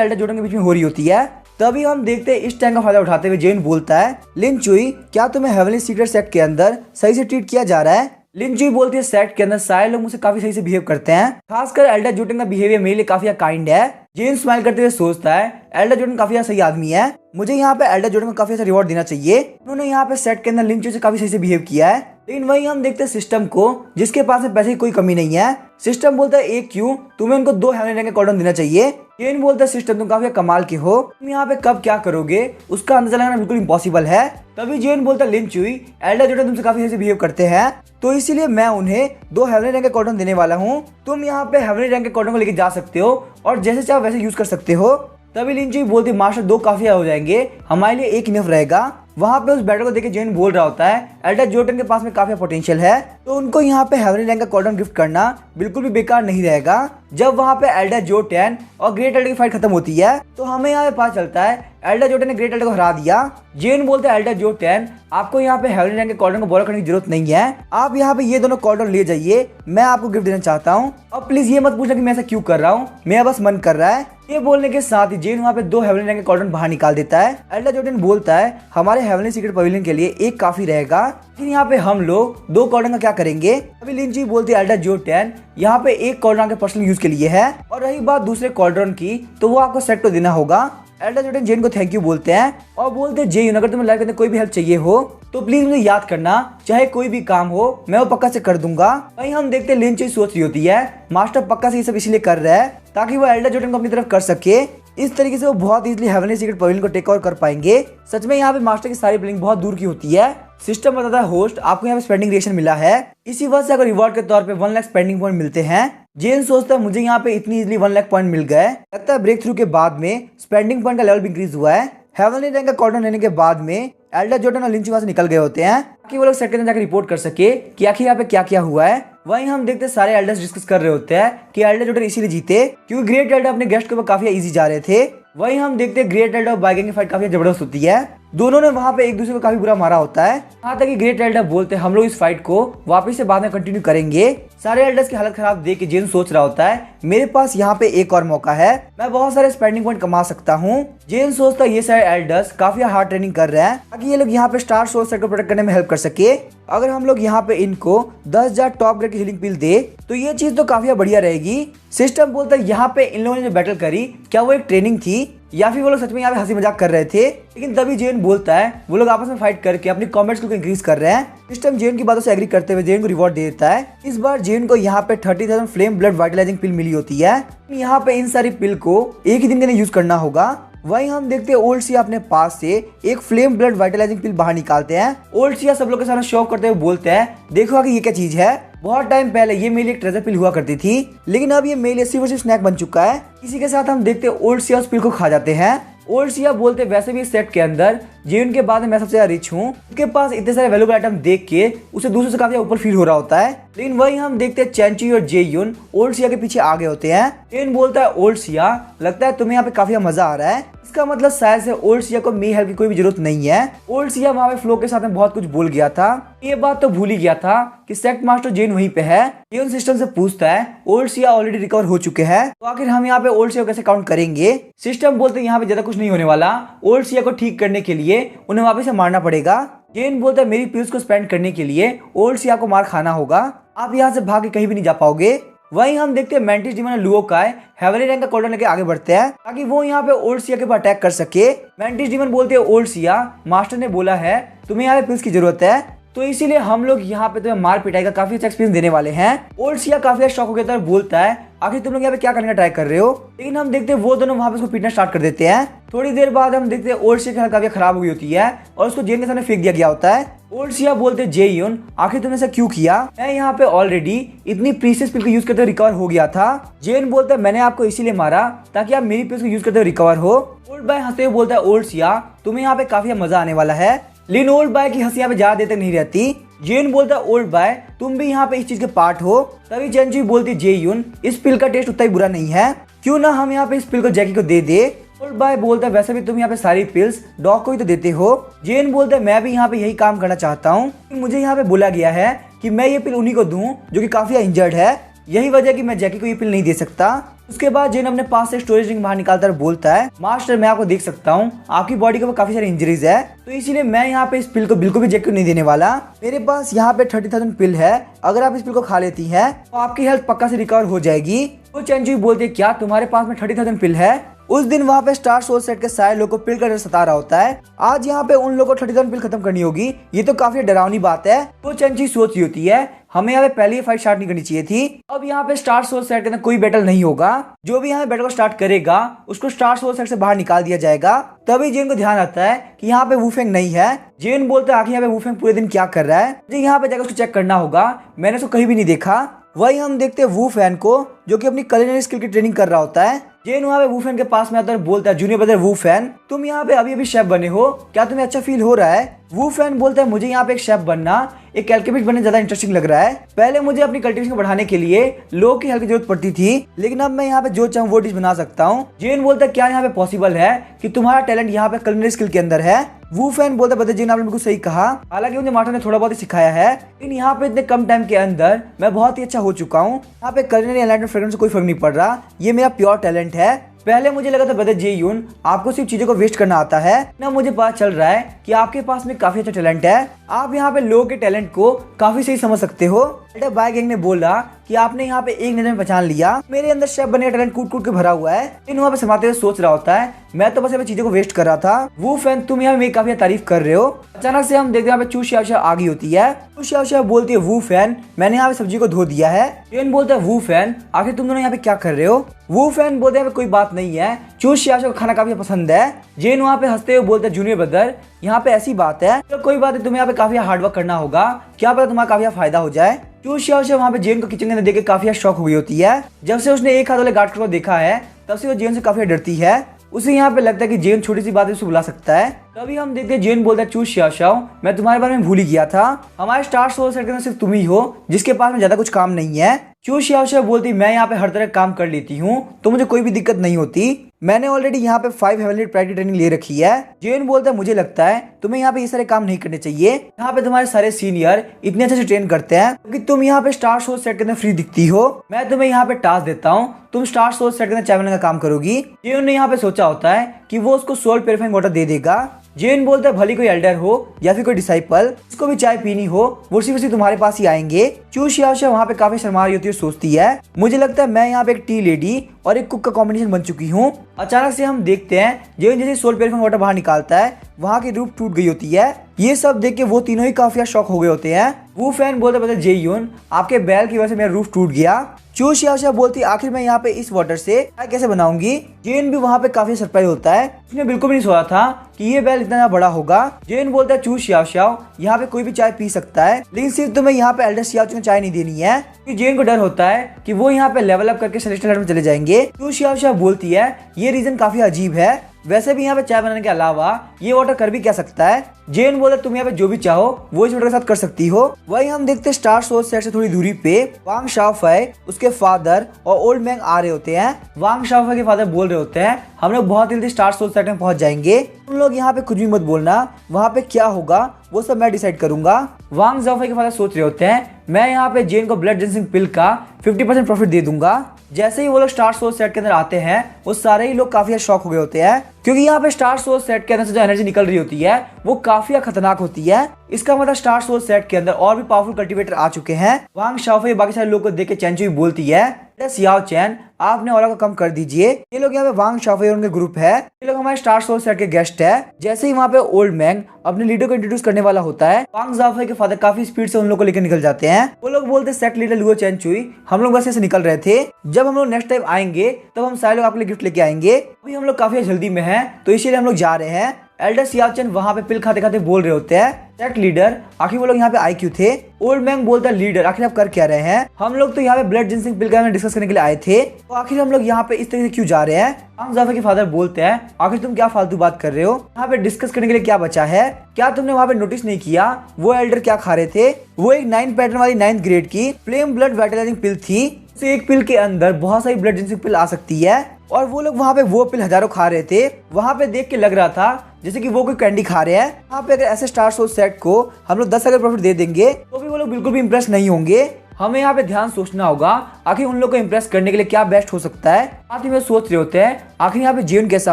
एल्डर जॉर्डन के बीच में हो रही होती है। तभी हम देखते हैं इस टाइम का फायदा उठाते हुए जेन बोलता है लिन चुई क्या तुम्हें हेवनली सीक्रेट सेट के अंदर सही से ट्रीट किया जा रहा है। लिन चुई बोलती है सेट के अंदर सारे लोग मुझसे काफी सही से बिहेव करते हैं, खासकर एल्डर जॉर्डन का बिहेवियर मेरे लिए काफी काइंड है। जेन स्माइल करते हुए सोचता है एल्डर जॉर्डन काफी सही आदमी है, मुझे यहाँ पे एल्डर जॉर्डन को काफी अच्छा रिवॉर्ड देना चाहिए। उन्होंने यहाँ पे सेट के अंदर लिन चुई से काफी सही से बिहेव किया है। लेकिन वही हम देखते हैं सिस्टम को जिसके पास में पैसे की कोई कमी नहीं है। सिस्टम बोलता है एक क्यों, तुम्हें उनको 2 हेवनली रैंक के कॉर्डन देना चाहिए। जेन बोलता है सिस्टम तुम काफी कमाल के हो, तुम यहाँ पे कब क्या करोगे उसका अंदाजा लगाना बिल्कुल इम्पॉसिबल है। तभी जेन बोलता है लिन चुई एल्डर जॉर्डन तुमसे काफी सही से बिहेव करते हैं तो इसीलिए मैं उन्हें 2 हेवनली रैंक के कॉर्डन देने वाला हूँ। तुम यहाँ पे हेवनली रैंक के कॉर्डन को लेके जा सकते हो और जैसे चाहे वैसे यूज कर सकते हो। तभी लिन चुई बोलती मास्टर 2 काफी हो जाएंगे, हमारे लिए 1 इनफ रहेगा। वहाँ पे उस बैटल को देखे जेन बोल रहा होता है एल्डर जॉर्डन के पास में काफी पोटेंशियल है तो उनको यहाँ पे हेवनली रैंक का कॉर्डन गिफ्ट करना बिल्कुल भी बेकार नहीं रहेगा। जब वहाँ पे एल्डर जॉर्डन और ग्रेट एल्डर की फाइट खत्म होती है तो हमें यहाँ पे पता चलता है एल्डर जॉर्डन ने ग्रेट एल्डर को हरा दिया। जेन बोलते हैं एल्डर जॉर्डन आपको यहाँ पे हेवनली रैंक के कॉर्डन को बोरो करने की जरूरत नहीं है, आप यहाँ पे ये दोनों कॉर्डन ले जाइए, मैं आपको गिफ्ट देना चाहता हूँ। अब प्लीज ये मत पूछना कि मैं ऐसा क्यों कर रहा हूँ, मेरा बस मन कर रहा है। ये बोलने के साथ ही जेन वहाँ पे 2 हेवनली रैंक के कॉर्डन बाहर निकाल देता है। एल्डर जॉर्डन बोलता है हमारे हेवनली सीक्रेट पवेलियन के लिए 1 काफी रहेगा, लेकिन यहाँ पे हम लोग 2 कॉर्डन का क्या करेंगे। अभी लिन चुई बोलती है एल्डर जॉर्डन यहाँ पे 1 कॉर्डन के पर्सनल यूज के लिए है और रही बात दूसरे कॉर्डन की तो वो आपको सेट को देना होगा। एल्डर जॉर्डन जेन को थैंक यू बोलते हैं और बोलते हैं जेन अगर तुम्हें लाइफ के अंदर कोई भी हेल्प चाहिए हो तो प्लीज मुझे याद करना, चाहे कोई भी काम हो मैं वो पक्का से कर दूंगा। वहीं हम देखते हैं लिन चुई सोच रही होती है मास्टर पक्का से ये सब इसलिए कर रहा है ताकि वो एल्डर जॉर्डन को अपनी तरफ कर सके। इस तरीके से वो बहुत इजीली हेवनली सीक्रेट पवेलियन को टेक ओवर कर पाएंगे। सच में यहाँ पे मास्टर की सारी प्लानिंग बहुत दूर की होती है। सिस्टम बताता है होस्ट आपको यहाँ पे स्पेंडिंग रिएक्शन मिला है, इसी वजह से अगर रिवॉर्ड के तौर पे 1 लाख स्पेंडिंग पॉइंट मिलते हैं। जेन सोचता है मुझे यहाँ पे इतनी इजीली 1 लाख पॉइंट मिल गए, लगता है ब्रेक थ्रू के बाद में स्पेंडिंग पॉइंट का लेवल भी इंक्रीज हुआ है। हेवनली रैंक का कॉर्डन लेने के बाद में एल्डर जॉर्डन और लिन चुई वहां से निकल गए होते हैं ताकि वो लोग सेट के अंदर जाकर रिपोर्ट कर सके कि आखिर यहाँ पे क्या क्या हुआ है। वहीं हम देखते सारे एल्डर्स डिस्कस कर रहे होते हैं कि एल्डर जॉर्डन इसीलिए जीते क्योंकि ग्रेट एल्डर अपने गेस्ट के ऊपर काफी इजी जा रहे थे। वहीं हम देखते हैं ग्रेट एल्डर और बाइगैंग की फाइट काफी जबरदस्त होती है, दोनों ने वहां पे एक दूसरे को काफी बुरा मारा होता है। यहाँ तक कि ग्रेट एल्डर बोलते हैं हम लोग इस फाइट को वापस से बाद में कंटिन्यू करेंगे। सारे एल्डर्स की हालत खराब देख के जेन सोच रहा होता है मेरे पास यहाँ पे एक और मौका है, मैं बहुत सारे स्पेंडिंग पॉइंट कमा सकता हूँ। जेन सोचता है ये सारे एल्डर्स काफी हार्ड ट्रेनिंग कर रहे हैं ताकि ये लोग यहाँ पे स्टार सोर्स सेट को प्रोटेक्ट करने में हेल्प कर सके। अगर हम लोग यहाँ पे इनको 10,000 टॉप ग्रेड की हीलिंग पिल दे तो ये चीज तो काफी बढ़िया रहेगी। सिस्टम बोलता है यहाँ पे इन लोगों ने जो बैटल करी क्या वो एक ट्रेनिंग थी या फिर वो लोग सच में यहाँ पे हंसी मजाक कर रहे थे। लेकिन तभी जेन बोलता है वो लोग आपस में फाइट करके अपनी कॉम्बैट स्किल को इंक्रीज कर रहे हैं। सिस्टम जेन की बातों से एग्री करते हुए जेन को रिवॉर्ड दे देता है। इस बार जेन को यहाँ पे 30,000 फ्लेम ब्लड वाइटलाइजिंग पिल मिली होती है। यहाँ पे इन सारी पिल को एक ही दिन के लिए यूज करना होगा। वहीं हम देखते हैं ओल्ड सिया अपने पास से एक फ्लेम ब्लड वाइटलाइजिंग पिल बाहर निकालते हैं। ओल्ड सिया सब लोग के सामने शो ऑफ करते हुए बोलते हैं देखो कि ये क्या चीज है, बहुत टाइम पहले ये मेरे लिए एक ट्रेजर पिल हुआ करती थी लेकिन अब ये मेरे लिए सिर्फ स्नैक बन चुका है। इसी के साथ हम देखते हैं ओल्ड सिया उस पिल को खा जाते हैं। ओल्ड सिया बोलते वैसे भी इस सेट के अंदर जेन के बाद में मैं सबसे ज्यादा रिच हूँ। उसके पास इतने सारे वैल्यूबल आइटम देख के उसे दूसरों से काफी ऊपर फील हो रहा होता है। लेकिन वही हम देखते हैं चैनची और जेयुन ओल्ड सिया के पीछे आगे होते हैं। जेन बोलता है ओल्ड सिया लगता है तुम्हें यहाँ पे काफी मजा आ रहा है। इसका मतलब शायद से ओल्ड सिया को मेरी हेल्प की कोई भी जरूरत नहीं है। ओल्ड सिया वहाँ पे फ्लो के साथ में बहुत कुछ भूल गया था। ये बात तो भूल ही गया था कि सेक्ट मास्टर जेन वहीं पे है। जेन सिस्टम से पूछता है ओल्ड सिया ऑलरेडी रिकवर हो चुके हैं, तो आखिर हम यहाँ पे ओल्ड सिया को कैसे काउंट करेंगे। सिस्टम बोलते यहाँ पे ज्यादा कुछ नहीं होने वाला, ओल्ड सिया को ठीक करने के लिए उन्हें वापस से मारना पड़ेगा। जेन बोलता है मेरी पिल्स को स्पेंड करने के लिए ओल्ड सिया को मार खाना होगा, आप यहाँ से भाग के कहीं भी नहीं जा पाओगे। वहीं हम देखते हैं मेंटिस डीमन लुओकाई हेवनली रैंक का कोल्डन लेके आगे बढ़ते हैं ताकि वो यहाँ पे ओल्ड सिया के ऊपर अटैक कर सके। मेंटिस डीमन बोलते हैं ओल्ड सिया मास्टर ने बोला है तुम्हें यहाँ पे पिल्स की जरूरत है, तो इसीलिए हम लोग यहाँ पे तुम्हें मार पिटाई का काफी अच्छा एक्सपीरियंस देने वाले हैं। ओल्ड सिया काफी शॉक हो गया था और बोलता है आखिर तुम लोग यहाँ पे क्या करने का ट्राई कर रहे हो। लेकिन हम देखते हैं वो दोनों वहाँ पे उसको पीटना स्टार्ट कर देते हैं। थोड़ी देर बाद हम देखते हैं ओल्ड सिया की हालत काफी खराब हुई होती है और उसको जेन के सामने फेंक दिया गया होता है। ओल्ड सिया बोलते जेयुन आखिर तुमने ऐसा क्यों किया, मैं यहाँ पे ऑलरेडी इतनी प्रीशियस पिल को यूज करते हुए रिकवर हो गया था। जेन बोलता है मैंने आपको इसीलिए मारा ताकि आप मेरी पिल्स को यूज करते हुए रिकवर हो। ओल्ड बॉय हंसते हुए बोलता है ओल्ड सिया तुम्हें यहाँ पे काफी मजा आने वाला है। लेकिन ओल्ड बॉय की हंसी यहाँ पे ज्यादा देर तक नहीं रहती। जेन बोलता है ओल्ड बॉय तुम भी यहाँ पे इस चीज के पार्ट हो। तभी चेंची बोलती जेयुन इस पिल का टेस्ट उतना ही बुरा नहीं है, क्यों ना हम यहाँ पे इस पिल को जैकी को दे दे। ओल्ड बॉय बोलता है वैसे भी तुम यहाँ पे सारी पिल्स डॉग को ही तो देते हो। जेन बोलता है मैं भी यहाँ पे यही काम करना चाहता हूँ, मुझे यहाँ पे बोला गया है कि मैं ये पिल उन्हीं को दूं जो कि काफी इंजर्ड है, यही वजह कि मैं जैकी को ये पिल नहीं दे सकता। उसके बाद जेन अपने पास से स्टोरेज रिंग बाहर निकालता है और बोलता है मास्टर मैं आपको देख सकता हूँ आपकी बॉडी के ऊपर काफी सारी इंजरीज है, तो इसीलिए मैं यहाँ पे इस पिल को बिल्कुल भी जैकी को नहीं देने वाला। मेरे पास यहाँ पे 30,000 पिल है, अगर आप इस पिल को खा लेती हैं तो आपकी हेल्थ पक्का से रिकवर हो जाएगी। तो चेंजी बोलते क्या तुम्हारे पास में 30,000 पिल है। उस दिन वहाँ पे स्टार सोल सेट के सारे लोगों को पिल का डर सता रहा होता है। आज यहाँ पे उन लोगों को 30,000 पिल खत्म करनी होगी, ये तो काफी डरावनी बात है। तो चेंची सोच रही होती है हमें यहाँ पे पहले ही फाइट स्टार्ट नहीं करनी चाहिए थी। अब यहाँ पे स्टार सोल सेट के अंदर कोई बैटल नहीं होगा, जो भी यहाँ बैटल को स्टार्ट करेगा उसको स्टार सोल सेट से बाहर निकाल दिया जाएगा। तभी जेन को ध्यान आता है कि यहाँ पे वूफेंग नहीं है। जेन बोलता है आखिर यहाँ पे वूफेंग पूरे दिन क्या कर रहा है, मुझे यहाँ पे जाकर उसको चेक करना होगा, मैंने उसको कहीं भी नहीं देखा। वही हम देखते हैं वू फैन को जो कि अपनी कलिनरी स्किल की ट्रेनिंग कर रहा होता है। जेन वहाँ पे वू फैन के पास में आता है और बोलता है जूनियर ब्रदर वू फैन तुम यहाँ पे अभी शेफ बने हो, क्या तुम्हें अच्छा फील हो रहा है। वू फैन बोलता है मुझे यहाँ पे एक शेफ बनना, एक एल्केमिस्ट बनने ज्यादा इंटरेस्टिंग लग रहा है। पहले मुझे अपनी कल्टीवेशन को बढ़ाने के लिए लोग की हेल्प की जरूरत पड़ती थी, लेकिन अब मैं यहाँ पे जो चाहूँ वो डिश बना सकता हूँ। जेन बोलता है क्या यहाँ पे पॉसिबल है कि तुम्हारा टैलेंट यहाँ पे कलिनरी स्किल के अंदर है। वू फैन बोलता है ब्रदर जेन आपने बिल्कुल सही कहा, हालांकि मुझे मास्टर ने थोड़ा बहुत ही सिखाया है, लेकिन यहाँ पे इतने कम टाइम के अंदर मैं बहुत ही अच्छा हो चुका हूँ। यहाँ पे कलिनरी एनलाइटमेंट फ्रेग्रेंस से कोई फर्क नहीं पड़ रहा, ये मेरा प्योर टैलेंट है। पहले मुझे लगा था ब्रदर जेयुन आपको सिर्फ चीजों को वेस्ट करना आता है, ना मुझे पता चल रहा है कि आपके पास में काफी अच्छा टैलेंट है, आप यहाँ पे लोगों के टैलेंट को काफी सही समझ सकते हो। बाय गैंग ने बोला कि आपने यहाँ पे एक नजर में पहचान लिया, मेरे अंदर शेफ बनने का टैलेंट कूट कूट के भरा हुआ है। इन वहाँ पे समाते हुए सोच रहा होता है मैं तो बस यहाँ चीजों को वेस्ट कर रहा था। वो फैन तुम यहाँ मेरी काफी तारीफ कर रहे हो। अचानक से हम देखते हैं यहाँ पे चू शाओ आ गई होती है। चू शाओ बोलती है वो फैन मैंने यहाँ पे सब्जी को धो दिया है। जेन बोलता है वो फैन आखिर तुम दोनों यहाँ पे क्या कर रहे हो। वो फैन बोलते हैं कोई बात नहीं है, चू शाओ को खाना काफी पसंद है। जेन वहाँ पे हंसते हुए बोलता है जूनियर ब्रदर यहाँ पे ऐसी बात है तो कोई बात नहीं, तुम्हें यहाँ पे काफी हार्डवर्क करना होगा, क्या पता तुम्हारा काफी फायदा हो जाए। चू शाओ वहाँ पे जेन को किचन के अंदर देख के काफी शॉक हुई होती है। जब से उसने एक हाथ वाले गार्ड को देखा है तब से वो जेन से काफी डरती है। उसे यहाँ पे लगता है कि जेन छोटी सी बात उसे बुला सकता है। तभी हम देखते हैं जेन बोलता है चू शाओ मैं तुम्हारे बारे में भूल ही गया था, हमारे स्टार सोल सेट के अंदर सिर्फ तुम ही हो जिसके पास में ज्यादा कुछ काम नहीं है। चू शाओ बोलती मैं यहाँ पे हर तरह काम कर लेती हूँ तो मुझे कोई भी दिक्कत नहीं होती, मैंने ऑलरेडी यहाँ पे 5 हेवनली प्राइड की ट्रेनिंग ले रखी है। जेन बोलता है मुझे लगता है तुम्हें यहाँ पे ये सारे काम नहीं करने चाहिए, यहाँ पे तुम्हारे सारे सीनियर इतने अच्छे से ट्रेन करते हैं क्योंकि तुम यहाँ पे स्टार सोल सेट के अंदर फ्री दिखती हो। मैं तुम्हें यहाँ पे टास्क देता हूँ, तुम स्टार सोल सेट के अंदर चाय बनाने का काम करोगी। जेन ने यहाँ पे सोचा होता है कि वो उसको सोल प्यूरिफाइंग वाटर दे देगा। जेन बोलता है भली कोई एल्डर हो या फिर कोई डिसाइपल जिसको भी चाय पीनी हो वो सिर्फ तुम्हारे पास ही आएंगे। चू शाओ वहाँ पे काफी शर्मा रही होती है, सोचती है मुझे लगता है मैं यहाँ पे एक टी लेडी और एक कुक का कॉम्बिनेशन बन चुकी हूँ। अचानक से हम देखते हैं जेन जैसे सोल प्यूरिफाइंग वाटर बाहर निकालता है वहाँ की रूफ टूट गई होती है। ये सब देख के वो तीनों ही काफी शॉक हो गए होते हैं। वो फैन बोलते हैं जेयुन आपके बैल की वजह से मेरा रूफ टूट गया। चू शाओ बोलती आखिर मैं यहाँ पे इस वाटर से चाय कैसे बनाऊंगी। जेन भी वहाँ पे काफी सरप्राइज होता है। उसने बिल्कुल भी नहीं सोचा था कि ये बैल इतना बड़ा होगा। जेन बोलता है चू शियाओ शियाओ, यहाँ पे कोई भी चाय पी सकता है, लेकिन सिर्फ तुम्हें यहाँ पे एल्डर शियाओ चैन को चाय नहीं देनी है, क्योंकि जेन को डर होता है कि वो यहाँ पे लेवल अप करके सेलेस्टियल हाइट में चले जाएंगे। चू शियाओ शियाओ बोलती है ये रीजन काफी अजीब है, वैसे भी यहाँ पे चाय बनाने के अलावा ये वाटर कर भी क्या सकता है। जेन बोले तुम यहाँ पे जो भी चाहो वो इस वाटर के साथ कर सकती हो। वही हम देखते स्टार सोर्स सेट से थोड़ी दूरी पे वांग शाओफाई, उसके फादर और ओल्ड मैंग आ रहे होते हैं। वांग शाओफाई के फादर बोल रहे होते हैं हम लोग बहुत जल्दी स्टार सोर्स सेट में पहुंच जाएंगे, तुम लोग यहाँ पे कुछ भी मत बोलना, वहाँ पे क्या होगा वो सब मैं डिसाइड करूंगा। वांग शाओफाई के फादर सोच रहे होते हैं मैं यहाँ पे जेन को ब्लड जेंसिंग पिल का 50% प्रॉफिट दे दूंगा। जैसे ही वो लोग स्टार सोर्स सेट के अंदर आते हैं वो सारे ही लोग काफी शॉक हो गए होते हैं, क्योंकि यहाँ पे स्टार सोर्स सेट के अंदर से जो एनर्जी निकल रही होती है वो काफी खतरनाक होती है। इसका मतलब स्टार सोर्स सेट के अंदर और भी पावरफुल कल्टीवेटर आ चुके हैं। वांग शाओफाई बाकी सारे लोग को देख के चैनचुई बोलती है सियाओ चैन आप अपने ऑरा को कम कर दीजिए। ये लोग यहाँ पे वांग शाओफाई और उनके ग्रुप है, ये लोग हमारे स्टार सोर्स सेट के गेस्ट है। जैसे ही वहाँ पे ओल्ड मैंग अपने लीडर को इंट्रोड्यूस करने वाला होता है, वांग शाओफाई के फादर काफी स्पीड से उन लोग को लेकर निकल जाते हैं। वो लोग बोलते हैं सेट लीडर लुओ चैनचुई हम लोग बस ऐसे निकल रहे थे, जब हम लोग नेक्स्ट टाइम आएंगे तब हम सारे लोग आपके लिए गिफ्ट लेके आएंगे, अभी हम लोग काफी जल्दी में हैं तो इसीलिए हम लोग जा रहे हैं। एल्डर सियाओ चैन वहाँ पे पिल खाते खाते बोल रहे होते हैं सेट लीडर आखिर वो लोग यहाँ पे आए क्यों थे। ओल्ड मैंग बोलता है लीडर आखिर आप कर क्या रहे हैं, हम लोग तो यहाँ पे ब्लड जिंसिंग पिल का डिस्कस करने के लिए आए थे, तो आखिर हम लोग यहाँ पे इस तरह से क्यों जा रहे हैं। वांग शाओफाई के फादर बोलते हैं आखिर तुम क्या फालतू बात कर रहे हो, यहाँ पे डिस्कस करने के लिए क्या बचा है, क्या तुमने वहाँ पे नोटिस नहीं किया वो एल्डर क्या खा रहे थे। वो एक 9 पैटर्न वाली 9th ग्रेड की फ्लेम ब्लड वाइटलाइजिंग पिल थी, एक पिल के अंदर बहुत सारी ब्लड जिंसिंग पिल आ सकती है, और वो लोग वहाँ पे वो पिल हजारों खा रहे थे। वहाँ पे देख के लग रहा था जैसे कि वो कोई कैंडी खा रहे हैं। वहाँ पे अगर ऐसे स्टार सोर्स सेट को हम लोग 10 अगर प्रॉफिट दे देंगे तो भी वो लोग बिल्कुल भी इंप्रेस नहीं होंगे। हमें यहाँ पे ध्यान सोचना होगा आखिर उन लोग को इंप्रेस करने के लिए क्या बेस्ट हो सकता है। साथ ही में सोच रहे होते हैं आखिर यहाँ पे जीवन कैसा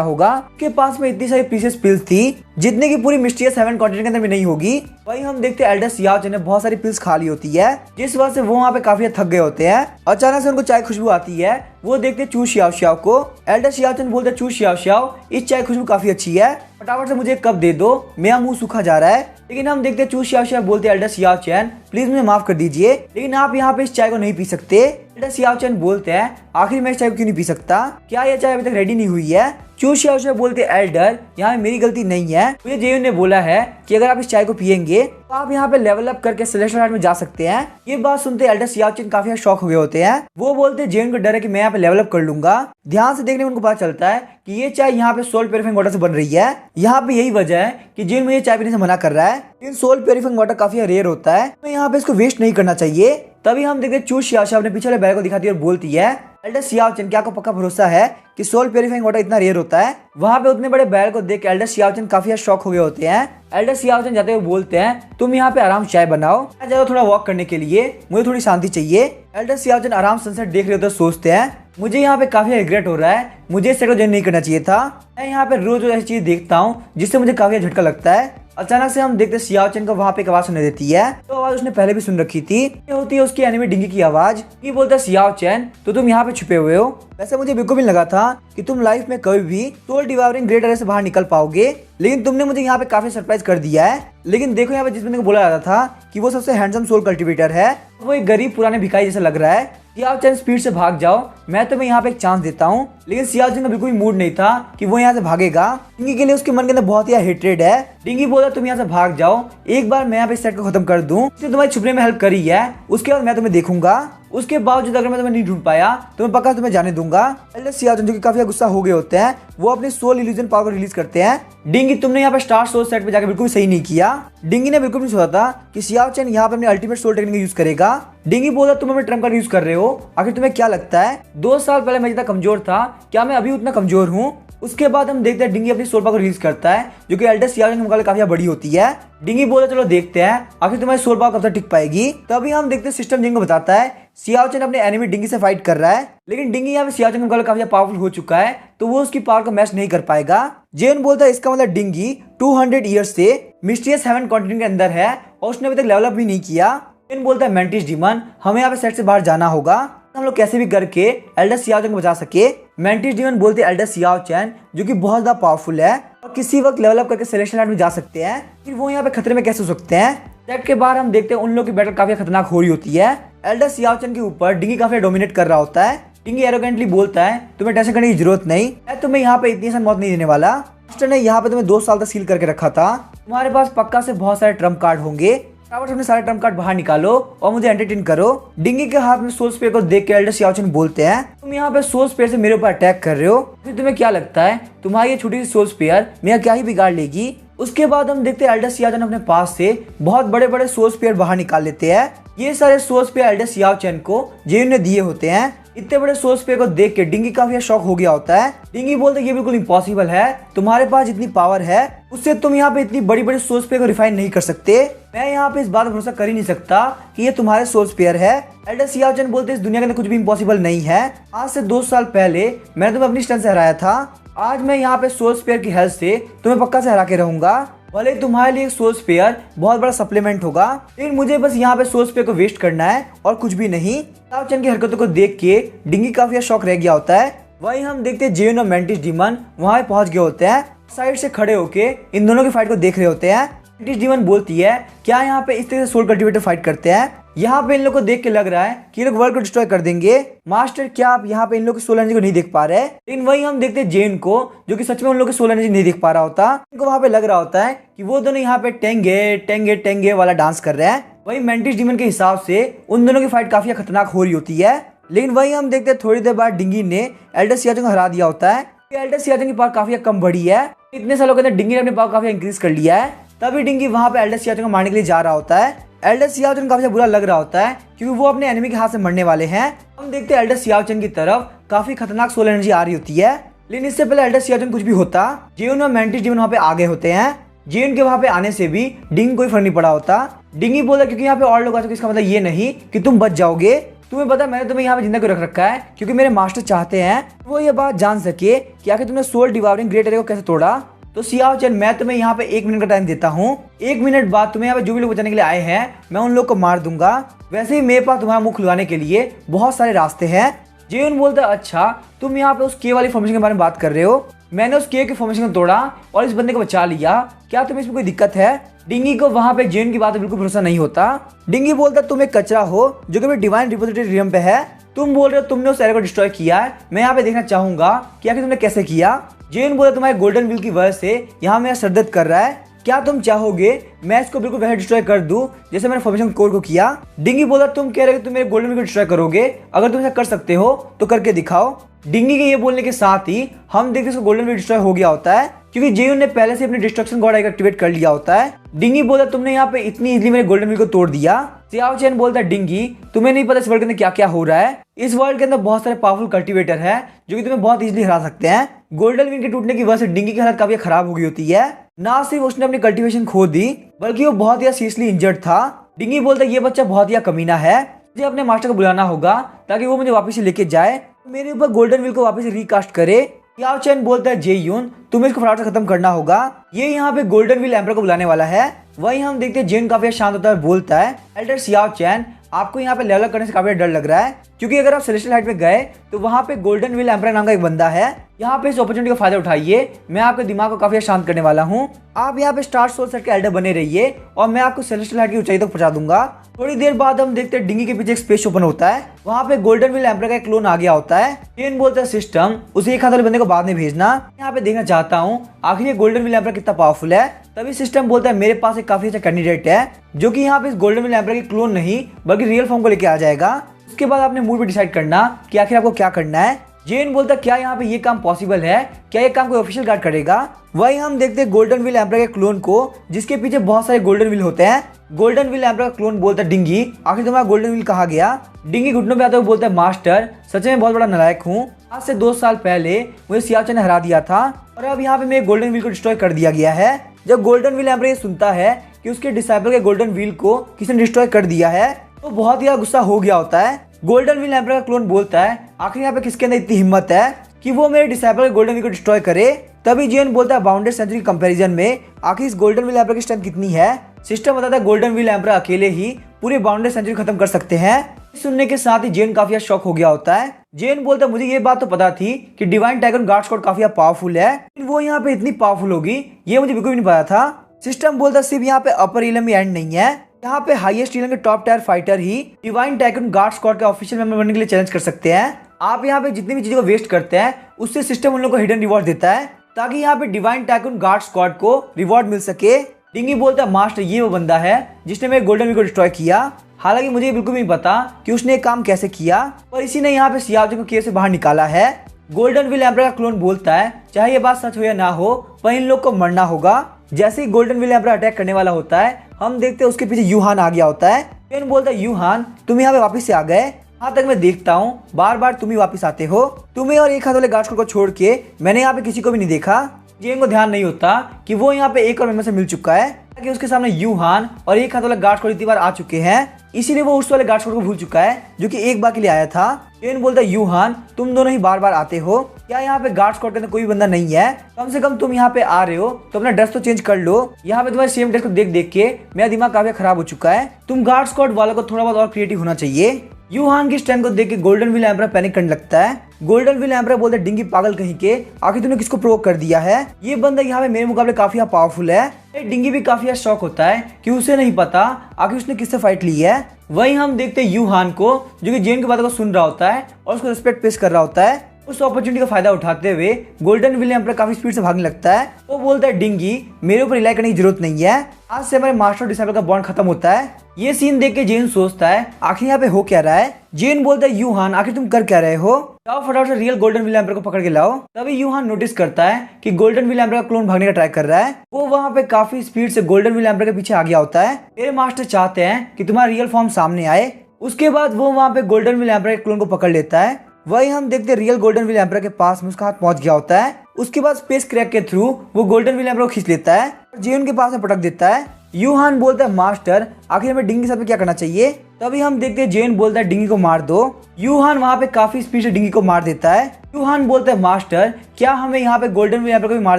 होगा, उसके पास में इतनी सारी प्रीशियस पिल्स थी जितने की पूरी मिस्टीरियस 7 कॉन्टिनेंट के अंदर भी नहीं होगी। वही हम देखते हैं एल्डर सियाओ चैन ने बहुत सारी पिल्स खा ली होती है, जिस वजह से वो वहाँ पे काफी थक गए होते हैं। अचानक से उनको चाय खुशबू आती है, वो देखते चू शियाओ शियाओ को। एल्डर सियाओ चैन बोलते चू शियाओ शियाओ इस चाय खुशबू काफी अच्छी है, फटाफट से मुझे एक कप दे दो, मेरा मुंह सूखा जा रहा है। लेकिन हम देखते चू शियाओ शियाओ बोलते एल्डर सियाओ चैन प्लीज मुझे माफ कर दीजिए, लेकिन आप यहाँ पे इस चाय को नहीं पी सकते। एल्डर सियाओ चैन बोलते हैं आखिर मैं इस चाय को क्यों नहीं पी सकता, क्या यह चाय अभी तक रेडी नहीं हुई है। चू शियाओ शियाओ बोलते एल्डर यहाँ मेरी गलती नहीं है, मुझे जेयून ने बोला है कि अगर आप इस चाय को पियेंगे तो आप यहाँ पे लेवल अप करके सेलेस्टियल हाइट में जा सकते हैं। ये बात सुनते एल्डर सियाओ चैन काफी शॉक हो गए होते हैं। वो बोलते जेयून को डर है कि मैं यहाँ पे लेवल अप कर लूंगा। ध्यान से देखने में उनको पता चलता है कि ये चाय यहाँ पे सोल प्यूरिफाइंग वाटर से बन रही है। यहाँ पे यही वजह है कि जेयून मुझे चाय पीने से मना कर रहा है, लेकिन सोल प्यूरिफाइंग वाटर काफी रेयर होता है, तो यहाँ पे इसको वेस्ट नहीं करना चाहिए। तभी हम देखते चू शियाओ शियाओ अपने पीछे वाले बैग को दिखाती है और बोलती है एल्डर सियाओ चैन क्या आपको पक्का भरोसा है कि सोल प्यूरिफाइंग वाटर इतना रेयर होता है। वहाँ पे उतने बड़े बैरल को देख एल्डर सियाओ चैन काफी शॉक हो गए होते हैं। एल्डर सियाओ चैन जाते हुए बोलते हैं तुम यहाँ पे आराम चाय बनाओ, मैं जा रहा हूं थोड़ा वॉक करने के लिए, मुझे थोड़ी शांति चाहिए। एल्डर सियाओ चैन आराम सनसेट देख रहे होते सोचते हैं मुझे यहाँ पे काफी रिग्रेट हो रहा है, मुझे इस सेट को ज्वाइन नहीं करना चाहिए था। मैं यहाँ पे रोज ऐसी चीज देखता हूँ जिससे मुझे काफी झटका लगता है। अचानक से हम देखते सियाओ चैन को वहाँ पे एक आवाज सुनाई देती है, तो आवाज उसने पहले भी सुन रखी थी। ये होती है उसकी एनिमी डिंगी की आवाज। ये बोलता है सियाओ चैन तो तुम यहाँ पे छुपे हुए हो, वैसे मुझे बिल्कुल भी लगा था कि तुम लाइफ में कभी भी सोल डिवावरिंग ग्रेट एरे से बाहर निकल पाओगे, लेकिन तुमने मुझे यहाँ पे काफी सरप्राइज कर दिया है। लेकिन देखो यहाँ पे जिस बंदे को बोला जाता था कि वो सबसे हैंडसम सोल कल्टीवेटर है, वो एक गरीब पुराने भिखारी जैसा लग रहा है। सियाओ चैन स्पीड से भाग जाओ, मैं तुम्हें यहाँ पे एक चांस देता हूँ। लेकिन सियाओ चैन का बिल्कुल भी मूड नहीं था कि वो यहाँ से भागेगा। डिंगी के लिए उसके मन के अंदर बहुत ही हेट्रेड है। डिंगी बोला तुम यहाँ से भाग जाओ, एक बार मैं यहाँ पे सेट को खत्म कर दूं, इसने तुम्हारे छुपने में हेल्प करी है, उसके बाद मैं तुम्हें देखूंगा, उसके बावजूद अगर मैं तुम्हें नहीं ढूंढ पाया तो मैं पक्का तुम्हें जाने दूंगा। एल्डर सियाओ चैन जो कि काफी गुस्सा हो गए होते हैं, वो अपनी सोल इल्यूजन पावर को रिलीज करते हैं। डिंगी तुमने यहाँ पे स्टार सोल सेट पे जाकर बिल्कुल सही नहीं किया। डिंगी ने बिल्कुल नहीं सोचा था कि सियाओ चैन यहाँ पे अपनी अल्टीमेट सोल टेक्निक यूज करेगा। डिंगी बोला तुम अपने ट्रम्प कार्ड यूज कर रहे हो, आखिर तुम्हें क्या लगता है 2 साल पहले मैं जितना कमजोर था क्या मैं अभी उतना कमजोर हूँ। उसके बाद हम देखते हैं डिंगी अपनी सोल पावर को रिलीज करता है, जो कि एल्डर सियाओ चैन के मुकाबले काफी बड़ी होती है। डिंगी बोला चलो देखते हैं आखिर तुम्हारी सोल पावर कब तक टिक पाएगी। तभी हम देखते हैं सिस्टम डिंगी को बताता है सियाओ चैन अपने एनिमी डिंगी से फाइट कर रहा है, लेकिन डिंगी यहाँ पे सियाओ चैन के मुकाबले काफी पावरफुल हो चुका है, तो वो उसकी पावर को मैच नहीं कर पाएगा। जेन बोलता है इसका मतलब डिंगी 200 ईयर्स से मिस्टीरियस 7 कॉन्टिनेंट के अंदर है और उसने अभी तक लेवल अप भी नहीं किया। जेन बोलता है मेंटिस डीमन हमें यहाँ पे सेट से बाहर जाना होगा, हम लोग कैसे भी करके एल्डर सियाओ चैन को बचा सके। मेंटिस डीमन बोलते हैं एल्डर सियाओ चैन जो कि बहुत ज्यादा पावरफुल है और किसी वक्त लेवल अप करके सेलेस्टियल हाइट में जा सकते हैं, फिर वो यहाँ पे खतरे में कैसे हो सकते हैं। सेट के बाद हम देखते हैं उन लोग की बैटल काफी खतरनाक हो रही होती है। एल्डर सियाओ चैन के ऊपर डिंगी काफी डोमिनेट कर रहा होता है। डिंगी एरोगेंटली बोलता है तुम्हें टेंशन करने की जरूरत नहीं, मैं तुम्हें यहाँ पे इतनी आसान मौत नहीं देने वाला। मास्टर ने यहाँ पे तुम्हें 2 साल तक सील करके रखा था। तुम्हारे पास पक्का से बहुत सारे ट्रम्प कार्ड होंगे। फटाफट अपने सारे ट्रम्प कार्ड बाहर निकालो और मुझे एंटरटेन करो। डिंगी के हाथ में सोल स्पेयर को देख के एल्डर सियाओ चैन बोलते हैं, तुम यहाँ पे सोल स्पेयर से मेरे ऊपर अटैक कर रहे हो, फिर तुम्हें क्या लगता है तुम्हारी ये छोटी सी सोल स्पेयर मेरा क्या ही बिगाड़ लेगी। उसके बाद हम देखते हैं एल्डर सियाओ चैन अपने पास से बहुत बड़े बड़े सोल स्पेयर बाहर निकाल लेते हैं। ये सारे सोल स्पेयर एल्डर सियाओ चैन को जेयून ने दिए होते हैं। इतने बड़े सोल स्पेयर को देख के डिंगी काफी शॉक हो गया होता है। डिंगी बोलते ये बिल्कुल इम्पॉसिबल है, तुम्हारे पास जितनी पावर है उससे तुम यहाँ पे इतनी बड़ी बड़ी सोल स्पेयर को रिफाइन नहीं कर सकते। मैं यहाँ पे इस बात पर भरोसा कर ही नहीं सकता कि ये तुम्हारे सोल स्पेयर है। एल्डर सियाओ चैन बोलते इस दुनिया के अंदर कुछ भी इम्पॉसिबल नहीं है। आज से 2 साल पहले मैंने तुम्हें अपनी स्ट्रेंथ से हराया था, आज मैं यहाँ पे सोल स्पेयर की हेल्प से तुम्हें पक्का से हरा के रहूंगा। भले तुम्हारे लिए सोल स्पेयर बहुत बड़ा सप्लीमेंट होगा, लेकिन मुझे बस यहाँ पे सोल स्पेयर को वेस्ट करना है और कुछ भी नहीं। सियाओ चैन की हरकतों को देख के डिंगी काफी शौक रह गया होता है। वहीं हम देखते हैं जेयून और मेंटिस डीमन वहां पहुंच गए होते हैं। साइड से खड़े होके इन दोनों की फाइट को देख रहे होते हैं। मेंटिस डीमन बोलती है क्या यहाँ पे इस तरह से सोल कल्टिवेटर फाइट करते हैं, यहाँ पे इन लोग को देख के लग रहा है कि ये लोग वर्ल्ड को डिस्ट्रॉय कर देंगे। मास्टर क्या आप यहाँ पे इन लोग की सोल एनर्जी को नहीं देख पा रहे? लेकिन वही हम देखते हैं जेन को जो कि सच में उन लोग की सोल एनर्जी नहीं देख पा रहा होता। इनको वहाँ पे लग रहा होता है कि वो दोनों यहाँ पे टेंगे टेंगे टेंगे वाला डांस कर रहे हैं। वही मेंटिस डीमन के हिसाब से उन दोनों की फाइट काफी खतरनाक हो रही होती है। लेकिन वही हम देखते हैं थोड़ी देर बाद डिंगी ने एल्डर सियाओ चैन को हरा दिया होता है। एल्डर सियाओ चैन की पावर काफी कम बढ़ी है। इतने सालों के अंदर डिंगी ने अपनी पावर काफी इंक्रीज कर लिया है। तभी डिंगी वहाँ पे एल्डर सियाओ चैन को मारने के लिए जा रहा होता है। एल्डर सियाओ चैन काफी बुरा लग रहा होता है क्योंकि वो अपने एनिमी के हाथ से मरने वाले हैं। हम देखते हैं एल्डर सियाओ चैन की तरफ काफी खतरनाक सोल एनर्जी आ रही होती है। लेकिन इससे पहले एल्डर सियाओ चैन कुछ भी होता, जेयून और मेंटिस डीमन वहाँ पे आगे होते हैं। जेयून के वहाँ पे आने से भी डिंगी कोई फर्क नहीं पड़ा होता। डिंगी बोला क्योंकि यहाँ पे और लोग आ चुके, इसका मतलब ये नहीं कि तुम बच जाओगे। तुम्हें पता मैंने तुम्हें यहाँ पे जिंदा क्यों रख रखा है, क्योंकि मेरे मास्टर चाहते हैं वो ये बात जान सके कि आखिर तुमने सोल डिवाइडिंग ग्रेट एरिया को कैसे तोड़ा। तो सियाओ चैन मैं तुम्हें यहाँ पे 1 मिनट का टाइम देता हूँ। 1 मिनट बाद तुम्हें यहाँ पे जो भी लोग बचाने के लिए आए हैं मैं उन लोग को मार दूंगा। वैसे ही मेरे पास तुम्हारा मुंह खुलवाने के लिए बहुत सारे रास्ते हैं। जेयून बोलता है अच्छा तुम यहाँ पे उस के वाली फॉर्मेशन के बारे में बात कर रहे हो, मैंने उस के फॉर्मेशन को तोड़ा और इस बंदे को बचा लिया, क्या तुम्हें इसमें कोई दिक्कत है? डिंगी को वहाँ पे जेयून की बात बिल्कुल भरोसा नहीं होता। डिंगी बोलता तुम एक कचरा हो जो कि डिवाइन रिपोजिटरी रियम पे है। तुम बोल रहे हो तुमने उस एरिया को डिस्ट्रॉय किया है, मैं यहाँ पे देखना चाहूंगा कि आखिर तुमने कैसे किया। जेयून बोला तुम्हारे गोल्डन व्हील की वजह से यहाँ मेरा सर दर्द कर रहा है, क्या तुम चाहोगे मैं इसको बिल्कुल वैसे डिस्ट्रॉय कर दूं जैसे मैंने फॉर्मेशन कोर को किया? डिंगी बोला तुम कह रहे हो तुम मेरे गोल्डन व्हील को डिस्ट्रॉय करोगे, अगर तुम ऐसा कर सकते हो तो करके दिखाओ। डिंगी के ये बोलने के साथ ही हम देखते हैं गोल्डन व्हील डिस्ट्रॉय हो गया होता है क्योंकि जेयून ने पहले से अपने डिस्ट्रक्शन गॉड एक्टिवेट कर लिया होता है। डिंगी बोला तुमने यहाँ पे इतनी इजीली मेरे गोल्डन व्हील को तोड़ दिया। सियाओ चैन बोलता है डिंगी तुम्हें नहीं पता इस वर्ल्ड के अंदर क्या क्या हो रहा है, इस वर्ल्ड के अंदर बहुत सारे पावरफुल कल्टीवेटर है जो कि तुम्हें बहुत इजीली हरा सकते हैं। गोल्डन व्हील के टूटने की वजह से डिंगी की हालत काफी खराब हो गई होती है। ना सिर्फ उसने अपनी कल्टीवेशन खो दी बल्कि वो बहुत ही सीरियसली इंजर्ड था। डिंगी बोलता है ये बच्चा बहुत ही कमीना है, मुझे अपने मास्टर को बुलाना होगा ताकि वो मुझे वापस से लेके जाए, मेरे ऊपर गोल्डन व्हील को वापस रिकास्ट करे। सियाओ चैन बोलता है जेयून तुम्हें इसको फटाफट से खत्म करना होगा, ये यहाँ पे गोल्डन व्हील एम्पर को बुलाने वाला है। वही हम देखते हैं जेन काफी शांत होता है, बोलता है एल्डर सियाओ चैन आपको यहाँ पे लेवल करने से काफी डर लग रहा है क्योंकि अगर आप सेलेस्टियल हाइट में गए तो वहाँ पे गोल्डन व्हील एम्पर नाम का एक बंदा है। यहाँ पे इस अपॉर्चुनिटी का फायदा उठाइए, मैं आपके दिमाग को काफी शांत करने वाला हूँ। आप यहाँ पे स्टार सोल सेट के एल्डर बने रहिए और मैं आपको सेलेस्टियल हाइट की ऊंचाई तक पहुंचा दूंगा। थोड़ी देर बाद हम देखते हैं डिंगी के पीछे एक स्पेस ओपन होता है, वहाँ पे गोल्डन व्हील एम्पर का एक क्लोन आ गया होता है। जेन बोलता है सिस्टम उसे एक हाथ वाले बंदे को बाद में भेजना, यहाँ पे देखना चाहता हूँ आखिर ये गोल्डन व्हील एम्पर कितना पावरफुल है। तभी सिस्टम बोलता है मेरे पास एक काफी अच्छा कैंडिडेट है जो कि यहाँ पे इस गोल्डन व्हील एम्पर के क्लोन नहीं बल्कि रियल फॉर्म को लेके आ जाएगा। उसके बाद आपने मूड पे डिसाइड करना कि आखिर आपको क्या करना है। जेन बोलता क्या यहाँ पे ये काम पॉसिबल है, क्या ये काम कोई ऑफिशियल गार्ड करेगा? वही हम देखते हैं गोल्डन व्हील एम्पर के क्लोन को जिसके पीछे बहुत सारे गोल्डन व्हील होते हैं। गोल्डन व्हील एम्पर का क्लोन बोलता है डिंगी आखिर तुम्हारा गोल्डन व्हील कहाँ गया? डिंगी घुटनों पे आता हुआ बोलता है मास्टर सच में बहुत बड़ा नालायक हूँ, आज से 2 साल पहले मुझे सियाओ चैन ने हरा दिया था और अब यहाँ पे मेरे गोल्डन व्हील को डिस्ट्रॉय कर दिया गया है। जब गोल्डन व्हील एम्पर ये सुनता है कि उसके डिसाइपल के गोल्डन व्हील को किसी ने डिस्ट्रॉय कर दिया है तो बहुत ही गुस्सा हो गया होता है। गोल्डन व्हील एम्पर का क्लोन बोलता है आखिर यहाँ पे किसके अंदर इतनी हिम्मत है कि वो मेरे डिसाइपल के गोल्डन व्हील को डिस्ट्रॉय करे? तभी जेन बोलता है बाउंडेड सेंचुरी के कंपैरिजन में आखिर इस गोल्डन व्हील एम्पर की स्ट्रेंथ कितनी है? सिस्टम बताता है गोल्डन व्हील एम्पर अकेले ही पूरी बाउंडेड सेंचुरी खत्म कर सकते हैं। सुनने के साथ ही जेन काफी शॉक हो गया होता है। जेन बोलता है मुझे ये बात तो पता थी कि डिवाइन टाइगन गार्ड स्क्वाड काफी पावरफुल है, वो यहाँ पे इतनी पावरफुल होगी ये मुझे बिल्कुल भी नहीं पता था। सिस्टम बोलता सिर्फ यहाँ पे अपर इलम ही एंड नहीं है, यहाँ पे हाईएस्ट इलम के टॉप टायर फाइटर ही डिवाइन टाइगन गार्ड स्क्वाड के ऑफिशियल मेंबर बनने के लिए चैलेंज कर सकते हैं। आप यहाँ पे जितनी भी चीजों को वेस्ट करते हैं उससे सिस्टम उन लोगों को हिडन रिवॉर्ड देता है। ताकि यहाँ पे डिवाइन टाइकून गार्ड स्क्वाड को रिवॉर्ड मिल सके। डिंगी बोलता है मास्टर ये वो बंदा है जिसने मेरे गोल्डन व्हील को डिस्ट्रॉय किया। हालांकि मुझे बिल्कुल नहीं पता कि उसने एक काम कैसे किया, पर इसी ने यहाँ पे सियाओ को केव से बाहर निकाला है। गोल्डन व्हील एम्परर का क्लोन बोलता है चाहे ये बात सच हो या ना हो, पर इन लोग को मरना होगा। जैसे ही गोल्डन व्हील एम्परर अटैक करने वाला होता है, हम देखते हैं उसके पीछे यूहान आ गया होता है। जेन बोलता है यूहान तुम यहाँ पे वापस से आ गए, यहाँ तक मैं देखता हूँ बार बार तुम ही वापस आते हो। तुम्हें और एक हाथ वाले गार्ड को छोड़ के मैंने यहाँ पे किसी को भी नहीं देखा। जेन को ध्यान नहीं होता कि वो यहाँ पे एक और मेंबर से मिल चुका है, कि उसके सामने यूहान और एक हाथ वाला गार्ड स्क्वाड इतनी बार आ चुके हैं, इसीलिए वो उस वाले गार्ड स्क्वाड को भूल चुका है जो कि एक बार के लिए आया था। जेन बोलता है यूहान तुम दोनों ही बार बार आते हो, क्या यहाँ पे गार्ड स्क्वाड के अंदर कोई बंदा नहीं है? कम से कम तुम यहाँ पे आ रहे हो तो अपना ड्रेस तो चेंज कर लो। यहाँ पे तुम्हारे सेम ड्रेस को देख देख के मेरा दिमाग काफी खराब हो चुका है। तुम गार्ड स्क्वाड वालों को थोड़ा बहुत और क्रिएटिव होना चाहिए। यूहान की स्ट्रेंथ को देख के गोल्डन व्हील एम्परर पैनिक करने लगता है। गोल्डन व्हील एम्परर बोलता है डिंगी पागल कहीं के, आखिर तूने किसको प्रोवोक कर दिया है? ये बंदा यहाँ पे मेरे मुकाबले काफी पावरफुल है। डिंगी भी काफी शॉक होता है कि उसे नहीं पता आखिर उसने किससे फाइट ली है। वहीं हम देखते हैं यूहान को जो कि जेन की बातों को सुन रहा होता है और उसको रिस्पेक्ट पेश कर रहा होता है। उस अपॉर्चुनिटी का फायदा उठाते हुए गोल्डन व्हील एम्परर काफी स्पीड से भागने लगता है। वो बोलता है डिंगी मेरे ऊपर रिलाई करने की जरूरत नहीं है, आज से हमारे मास्टर और डिसाइपल का बॉन्ड खत्म होता है। ये सीन देख के जेन सोचता है आखिर यहाँ पे हो क्या रहा है। जेन बोलता है यूहान आखिर तुम कर क्या रहे हो, जाओ फटाफट से रियल गोल्डन व्हील एम्परर को पकड़ के लाओ। तभी यूहान नोटिस करता है कि गोल्डन व्हील एम्परर का क्लोन भागने का ट्राई कर रहा है। वो वहाँ पे काफी स्पीड से गोल्डन व्हील एम्परर के पीछे आ गया होता है। मेरे मास्टर चाहते हैं कि तुम्हारा रियल फॉर्म सामने आए। उसके बाद वो वहाँ पे गोल्डन व्हील एम्परर के क्लोन को पकड़ लेता है। वही हम देखते रियल गोल्डन व्हील एम्परर के पास में उसका हाथ पहुंच गया होता है। उसके बाद स्पेस क्रैक के थ्रू वो गोल्डन व्हील एम्परर को खींच लेता है और जेन के पास में पटक देता है। यूहान बोलता है मास्टर आखिर हमें डिंगी के साथ में क्या करना चाहिए? तभी हम देखते हैं जेन बोलता है डिंगी को मार दो। यूहान वहाँ पे काफी स्पीड से डिंगी को मार देता है। यूहान बोलता है मास्टर क्या हमें यहाँ पे गोल्डन व्हील एम्परर को भी मार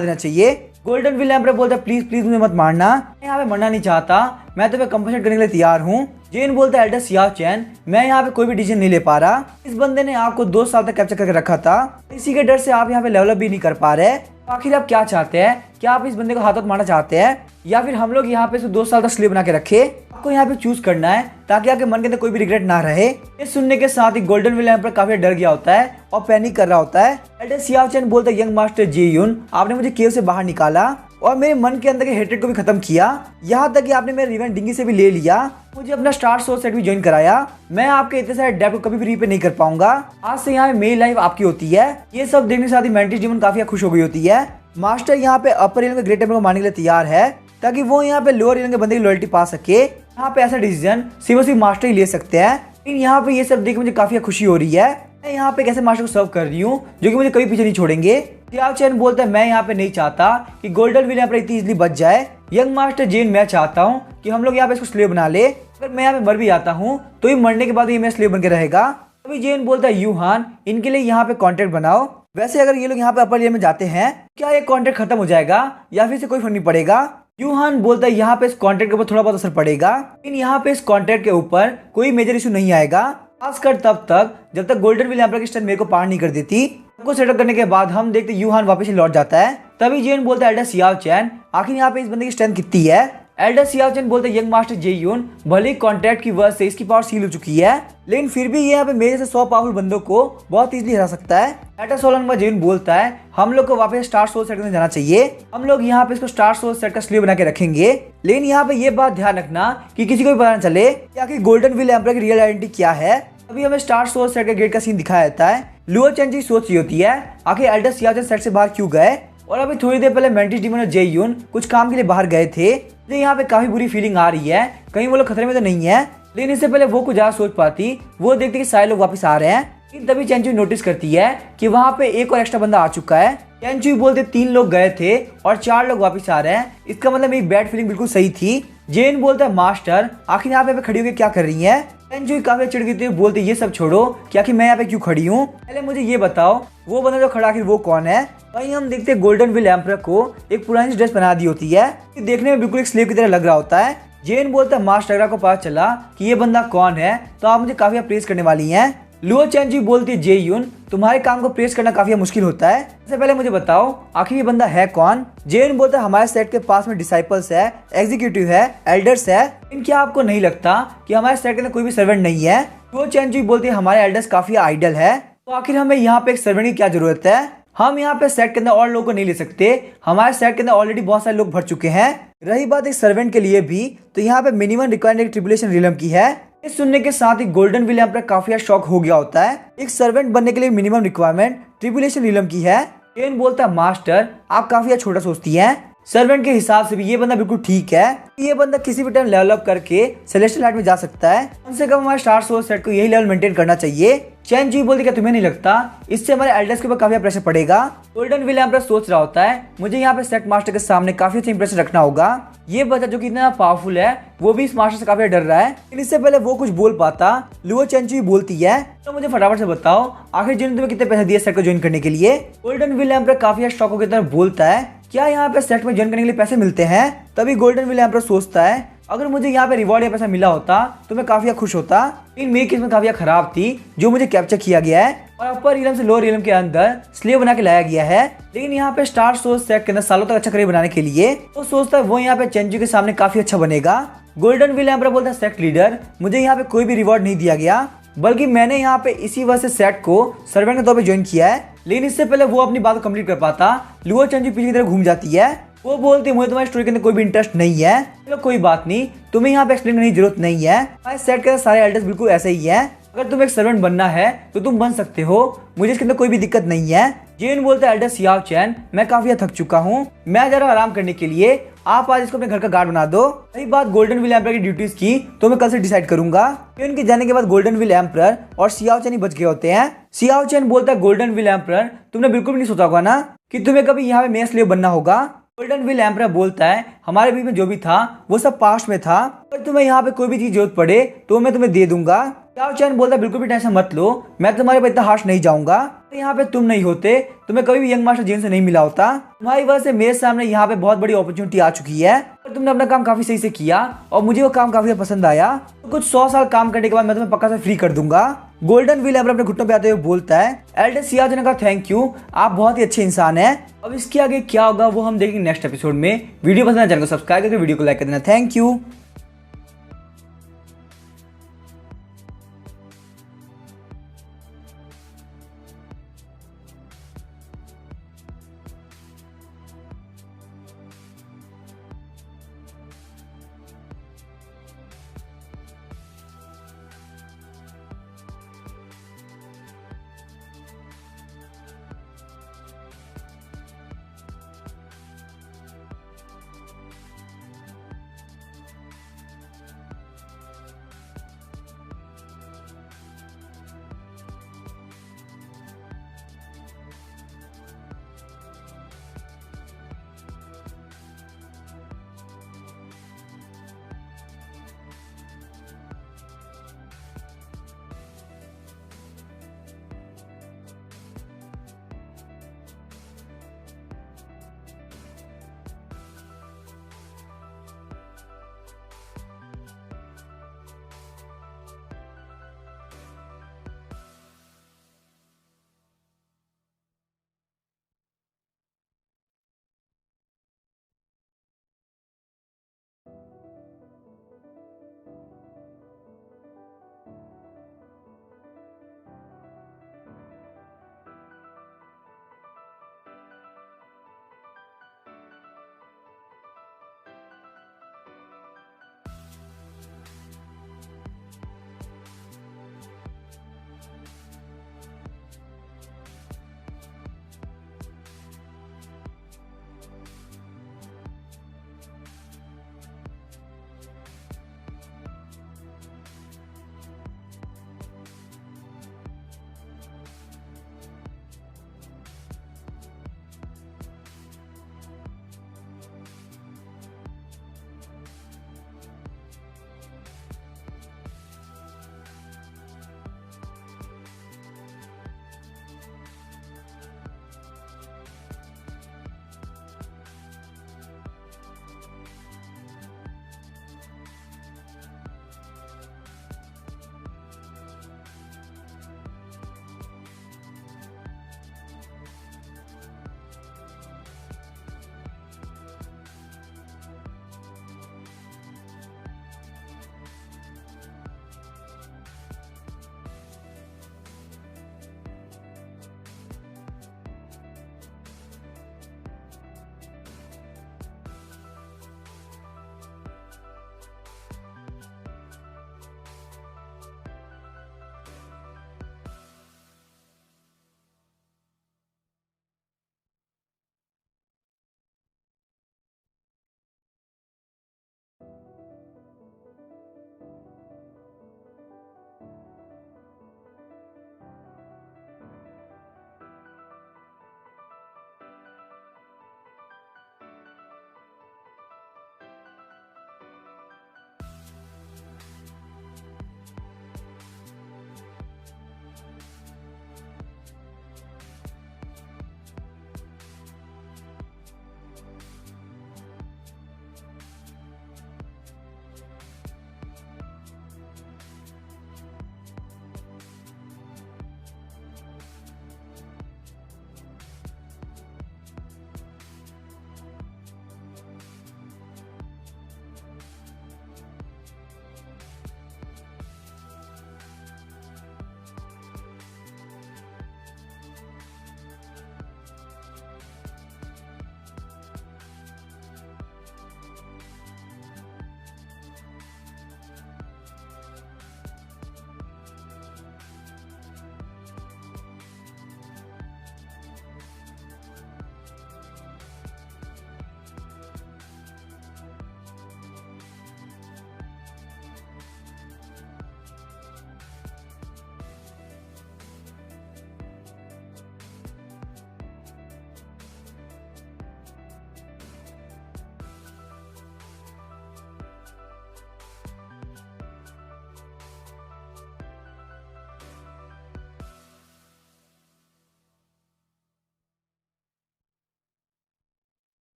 देना चाहिए? गोल्डन व्हील एम्परर बोलता है प्लीज प्लीज मुझे मत मारना, मैं यहाँ पे मरना नहीं चाहता, मैं तुम्हें कंपनसेट करने के लिए तैयार हूँ। जेन बोलता है एल्डर सियाओ चैन मैं यहाँ पे कोई भी डिसीजन नहीं ले पा रहा, इस बंदे ने आपको 2 साल तक कैप्चर करके रखा था, इसी के डर से आप यहाँ पे लेवल अप भी नहीं कर पा रहे। तो आखिर आप क्या चाहते हैं? क्या आप इस बंदे को हाथों मारना चाहते हैं या फिर हम लोग यहाँ पे 2 साल तक स्लेव बना के रखे? आपको यहाँ पे चूज करना है ताकि आपके मन के अंदर कोई भी रिग्रेट ना रहे। ये सुनने के साथ ही गोल्डन व्हील एम्परर काफी डर गया होता है और पैनिक कर रहा होता है। एल्डर सियाओ चैन बोलता है यंग मास्टर जेयुन आपने मुझे केव से बाहर निकाला और मेरे मन के अंदर के हेट्रेड को भी खत्म किया, यहाँ तक कि आपने मेरे रिवेंज डिंगी से भी ले लिया, मुझे अपना स्टार सोर्स सेट भी ज्वाइन कराया। मैं आपके इतने सारे डेब्ट को कभी भी रीपे नहीं कर पाऊंगा, आज से यहाँ मेरी लाइफ आपकी होती है। ये सब देखने के साथ ही मेंटिस डीमन काफी खुश हो गई होती है। मास्टर यहाँ पे अपर रियल में ग्रेट टेम्पल को मारने के लिए तैयार है ताकि वो यहाँ पे लोअर रियल के बंदे की लॉयल्टी पा सके। यहाँ पे ऐसा डिसीजन सिर्फ मास्टर ही ले सकते हैं। लेकिन यहाँ पे ये सब देख मुझे काफी खुशी हो रही है। मैं यहाँ पे कैसे मास्टर को सर्व कर रही हूँ जो कि मुझे कभी पीछे नहीं छोड़ेंगे। सियाओ चैन बोलता है मैं यहाँ पे नहीं चाहता कि गोल्डन व्हील एम्परर इतनी इजीली बच जाए। यंग मास्टर जेन मैं चाहता हूँ कि हम लोग यहाँ पे इसको स्लेव बना ले, अगर मैं यहाँ पे मर भी आता हूँ तो ये मरने के बाद ये मेरा स्लेव बन के रहेगा। अभी जेन बोलता है यूहान इनके लिए यहाँ पे कॉन्ट्रैक्ट बनाओ, वैसे अगर ये लोग यहाँ पे अपर लेयर में जाते हैं क्या ये कॉन्ट्रैक्ट खत्म हो जाएगा या फिर से कोई फर्क नहीं पड़ेगा? यूहान बोलता है यहाँ पे इस कॉन्ट्रैक्ट के ऊपर थोड़ा बहुत असर पड़ेगा, लेकिन यहाँ पे इस कॉन्ट्रैक्ट के ऊपर कोई मेजर इशू नहीं आएगा, खासकर तब तक जब तक गोल्डन व्हील एम्परर की स्ट्रेंथ मेरे को पार नहीं कर देती। सबको सेटअप करने के बाद हम देखते यूहान वापस लौट जाता है। तभी जेन बोलता है एल्डर सियाओ चैन आखिर यहाँ पे इस बंदे की स्ट्रेंथ कितनी है? एल्डर सियाओ चैन बोलते हैं यंग मास्टर जेयुन भले ही कॉन्ट्रैक्ट की वजह से इसकी पावर सील हो चुकी है, लेकिन फिर भी ये यहाँ पे मेरे से 100 पावरफुल बंदों को बहुत इजीली हरा सकता है। एल्डर सोलन में जेन बोलता है हम लोग को वापस स्टार सोल सेट में जाना चाहिए, हम लोग यहाँ पे इसको स्टार सोल सेट का स्लेव बना के रखेंगे। लेकिन यहाँ पे ये बात ध्यान रखना कि किसी को भी पता न चले कि आखिर गोल्डन व्हील एम्परर की रियल आइडेंटिटी क्या है। अभी हमें स्टार सोल सेट के गेट का सीन दिखाया जाता है। लुओ चैन जी सोच रही होती है आखिर एल्डर सियाओ चैन सेट से बाहर क्यों गए, और अभी थोड़ी देर पहले मेंटिस डीमन और जेयुन कुछ काम के लिए बाहर गए थे। मुझे यहाँ पे काफी बुरी फीलिंग आ रही है कहीं वो लोग खतरे में तो नहीं है। लेकिन इससे पहले वो कुछ ज्यादा सोच पाती, वो देखते कि सारे लोग वापस आ रहे हैं। लेकिन तभी चैनचुई नोटिस करती है कि वहाँ पे एक और एक्स्ट्रा बंदा आ चुका है। चैनचुई बोलते 3 लोग गए थे और 4 लोग वापस आ रहे हैं, इसका मतलब मेरी बैड फीलिंग बिल्कुल सही थी। जेन बोलता है मास्टर आखिर यहाँ पे खड़ी होकर क्या कर रही है? चैनचुई काफी चिढ़ गई बोलते ये सब छोड़ो कि आखिर मैं यहाँ पे क्यों खड़ी हूँ, पहले मुझे ये बताओ वो बंदा जो खड़ा आखिर वो कौन है? वहीं हम देखते गोल्डन व्हील एम्परर को एक पुरानी ड्रेस बना दी होती है, देखने में बिल्कुल एक स्लेव की तरह लग रहा होता है। जेन बोलता है मास्टर अगर को पता चला कि ये बंदा कौन है तो आप मुझे काफी प्रेस करने वाली हैं। लुओ चैनचुई बोलती है जेयुन तुम्हारे काम को प्रेस करना काफी मुश्किल होता है, इससे पहले मुझे बताओ आखिर ये बंदा है कौन? जेन बोलता है हमारे सेट के पास में डिसाइपल्स है, एग्जीक्यूटिव है, एल्डर्स है, लेकिन क्या आपको नहीं लगता कि हमारे सेट के अंदर कोई भी सर्वेंट नहीं है? लुओ चैनचुई बोलती है हमारे एल्डर्स काफी आइडल है, तो आखिर हमें यहाँ पे एक सर्वेंट की क्या जरूरत है? हम यहाँ पे सेट के अंदर और लोगों को नहीं ले सकते, हमारे सेट के अंदर ऑलरेडी बहुत सारे लोग भर चुके हैं। रही बात एक सर्वेंट के लिए भी, तो यहाँ पे मिनिमम रिक्वायरमेंट ट्रिब्यूलेशन रिलम की है। इस सुनने के साथ ही गोल्डन विल एम्परर काफी शॉक हो गया होता है। एक सर्वेंट बनने के लिए मिनिमम रिक्वायरमेंट ट्रिब्यूलेशन रिलम की है। केन बोलता है मास्टर आप काफी छोटा सोचती हैं। सर्वेंट के हिसाब से भी ये बंदा बिल्कुल ठीक है। ये बंदा किसी भी टाइम लेवल अप करके सेलेस्टियल हाइट में जा सकता है। कम से कम हमारे स्टार सोर्स सेट को यही लेवल मेंटेन करना चाहिए। चैन जी बोलती क्या तुम्हें नहीं लगता इससे हमारे एल्डर्स के ऊपर काफी प्रेशर पड़ेगा। गोल्डन विल एम्परर सोच रहा होता है मुझे यहाँ पे सेट मास्टर के सामने काफी अच्छा इंप्रेशन रखना होगा। ये बच्चा जो कि इतना पावरफुल है वो भी इस मास्टर से काफी डर रहा है। लेकिन इससे पहले वो कुछ बोल पाता, लुओ चैन जी बोलती है तो मुझे फटाफट से बताओ आखिर जिन्होंने तुम्हें कितने पैसे दिए सेट को ज्वाइन करने के लिए। गोल्डन विल एम्परर काफी स्टॉक की तरफ बोलता है क्या यहाँ पे सेट में ज्वाइन करने के लिए पैसे मिलते हैं। तभी गोल्डन विल एम्परर सोचता है अगर मुझे यहाँ पे रिवॉर्ड या पैसा मिला होता तो मैं काफी खुश होता। लेकिन मेरी किस्मत काफी खराब थी जो मुझे कैप्चर किया गया है और अपर रिलम से लोअर रिलम के अंदर स्लेव बना के लाया गया है। लेकिन यहाँ पे स्टार सोर्स सेट के अंदर सालों तक अच्छा करियर बनाने के लिए वो सोचता है वो यहाँ पे चेंजू के सामने काफी अच्छा बनेगा। गोल्डन विल एम्परर बोलता है सेट लीडर मुझे यहाँ पे कोई भी रिवॉर्ड नहीं दिया गया बल्कि मैंने यहाँ पे इसी वजह से सेट को सर्वेंट के तौर पे ज्वाइन किया है। लेकिन इससे पहले वो अपनी बात को कंप्लीट कर पाता, लुओ चेंजू पीछे की तरफ घूम जाती है। वो बोलती है मुझे तुम्हारी स्टोरी के अंदर कोई भी इंटरेस्ट नहीं है। चलो कोई बात नहीं, तुम्हें यहाँ पे एक्सप्लेन करने की जरूरत नहीं है। हमारे सेट के सारे एल्डर्स बिल्कुल ऐसे ही है। अगर तुम एक सर्वेंट बनना है तो तुम बन सकते हो, मुझे इसके अंदर कोई भी दिक्कत नहीं है। जेन बोलता है एल्डर सियाओ चैन मैं काफी थक चुका हूँ, मैं जा रहा हूँ आराम करने के लिए, आप आज इसको अपने घर का गार्ड बना दो। रही बात गोल्डन विल एम्परर की ड्यूटीज की तो मैं कल से डिसाइड करूंगा। उनके जाने के बाद गोल्डन विल एम्परर और सियाओ चैन ही बच गए होते हैं। सियाओ चैन बोलता है गोल्डन विल एम्परर तुमने बिल्कुल भी नहीं सोचा होगा ना कि तुम्हें कभी यहाँ पे मेरा स्लेव बनना होगा। गोल्डन विल एम्परर बोलता है हमारे बीच में जो भी था वो सब पास्ट में था, अगर तुम्हें यहाँ पे कोई भी चीज जरूरत पड़े तो मैं तुम्हें दे दूंगा। सियाओ चैन बोलता है बिल्कुल भी टेंशन मत लो, मैं तुम्हारे पे इतना हार्श नहीं जाऊंगा। यहाँ पे तुम नहीं होते तुम्हें कभी भी यंग मास्टर जेन से नहीं मिला होता। तुम्हारी वजह से मेरे सामने यहाँ पे बहुत बड़ी अपॉर्चुनिटी आ चुकी है और तुमने अपना काम काफी सही से किया और मुझे वो काम काफी पसंद आया। तो कुछ 100 साल काम करने के बाद मैं तुम्हें पक्का से फ्री कर दूंगा। गोल्डन विल एम्परर अपने घुटनों पे आते हुए बोलता है एल्डर सियाओ चैन का थैंक यू, आप बहुत ही अच्छे इंसान हैं। अब इसके आगे क्या होगा वो हम देखेंगे नेक्स्ट एपिसोड में। वीडियो पसंद है चैनल को सब्सक्राइब करके वीडियो को लाइक कर देना। Thank you.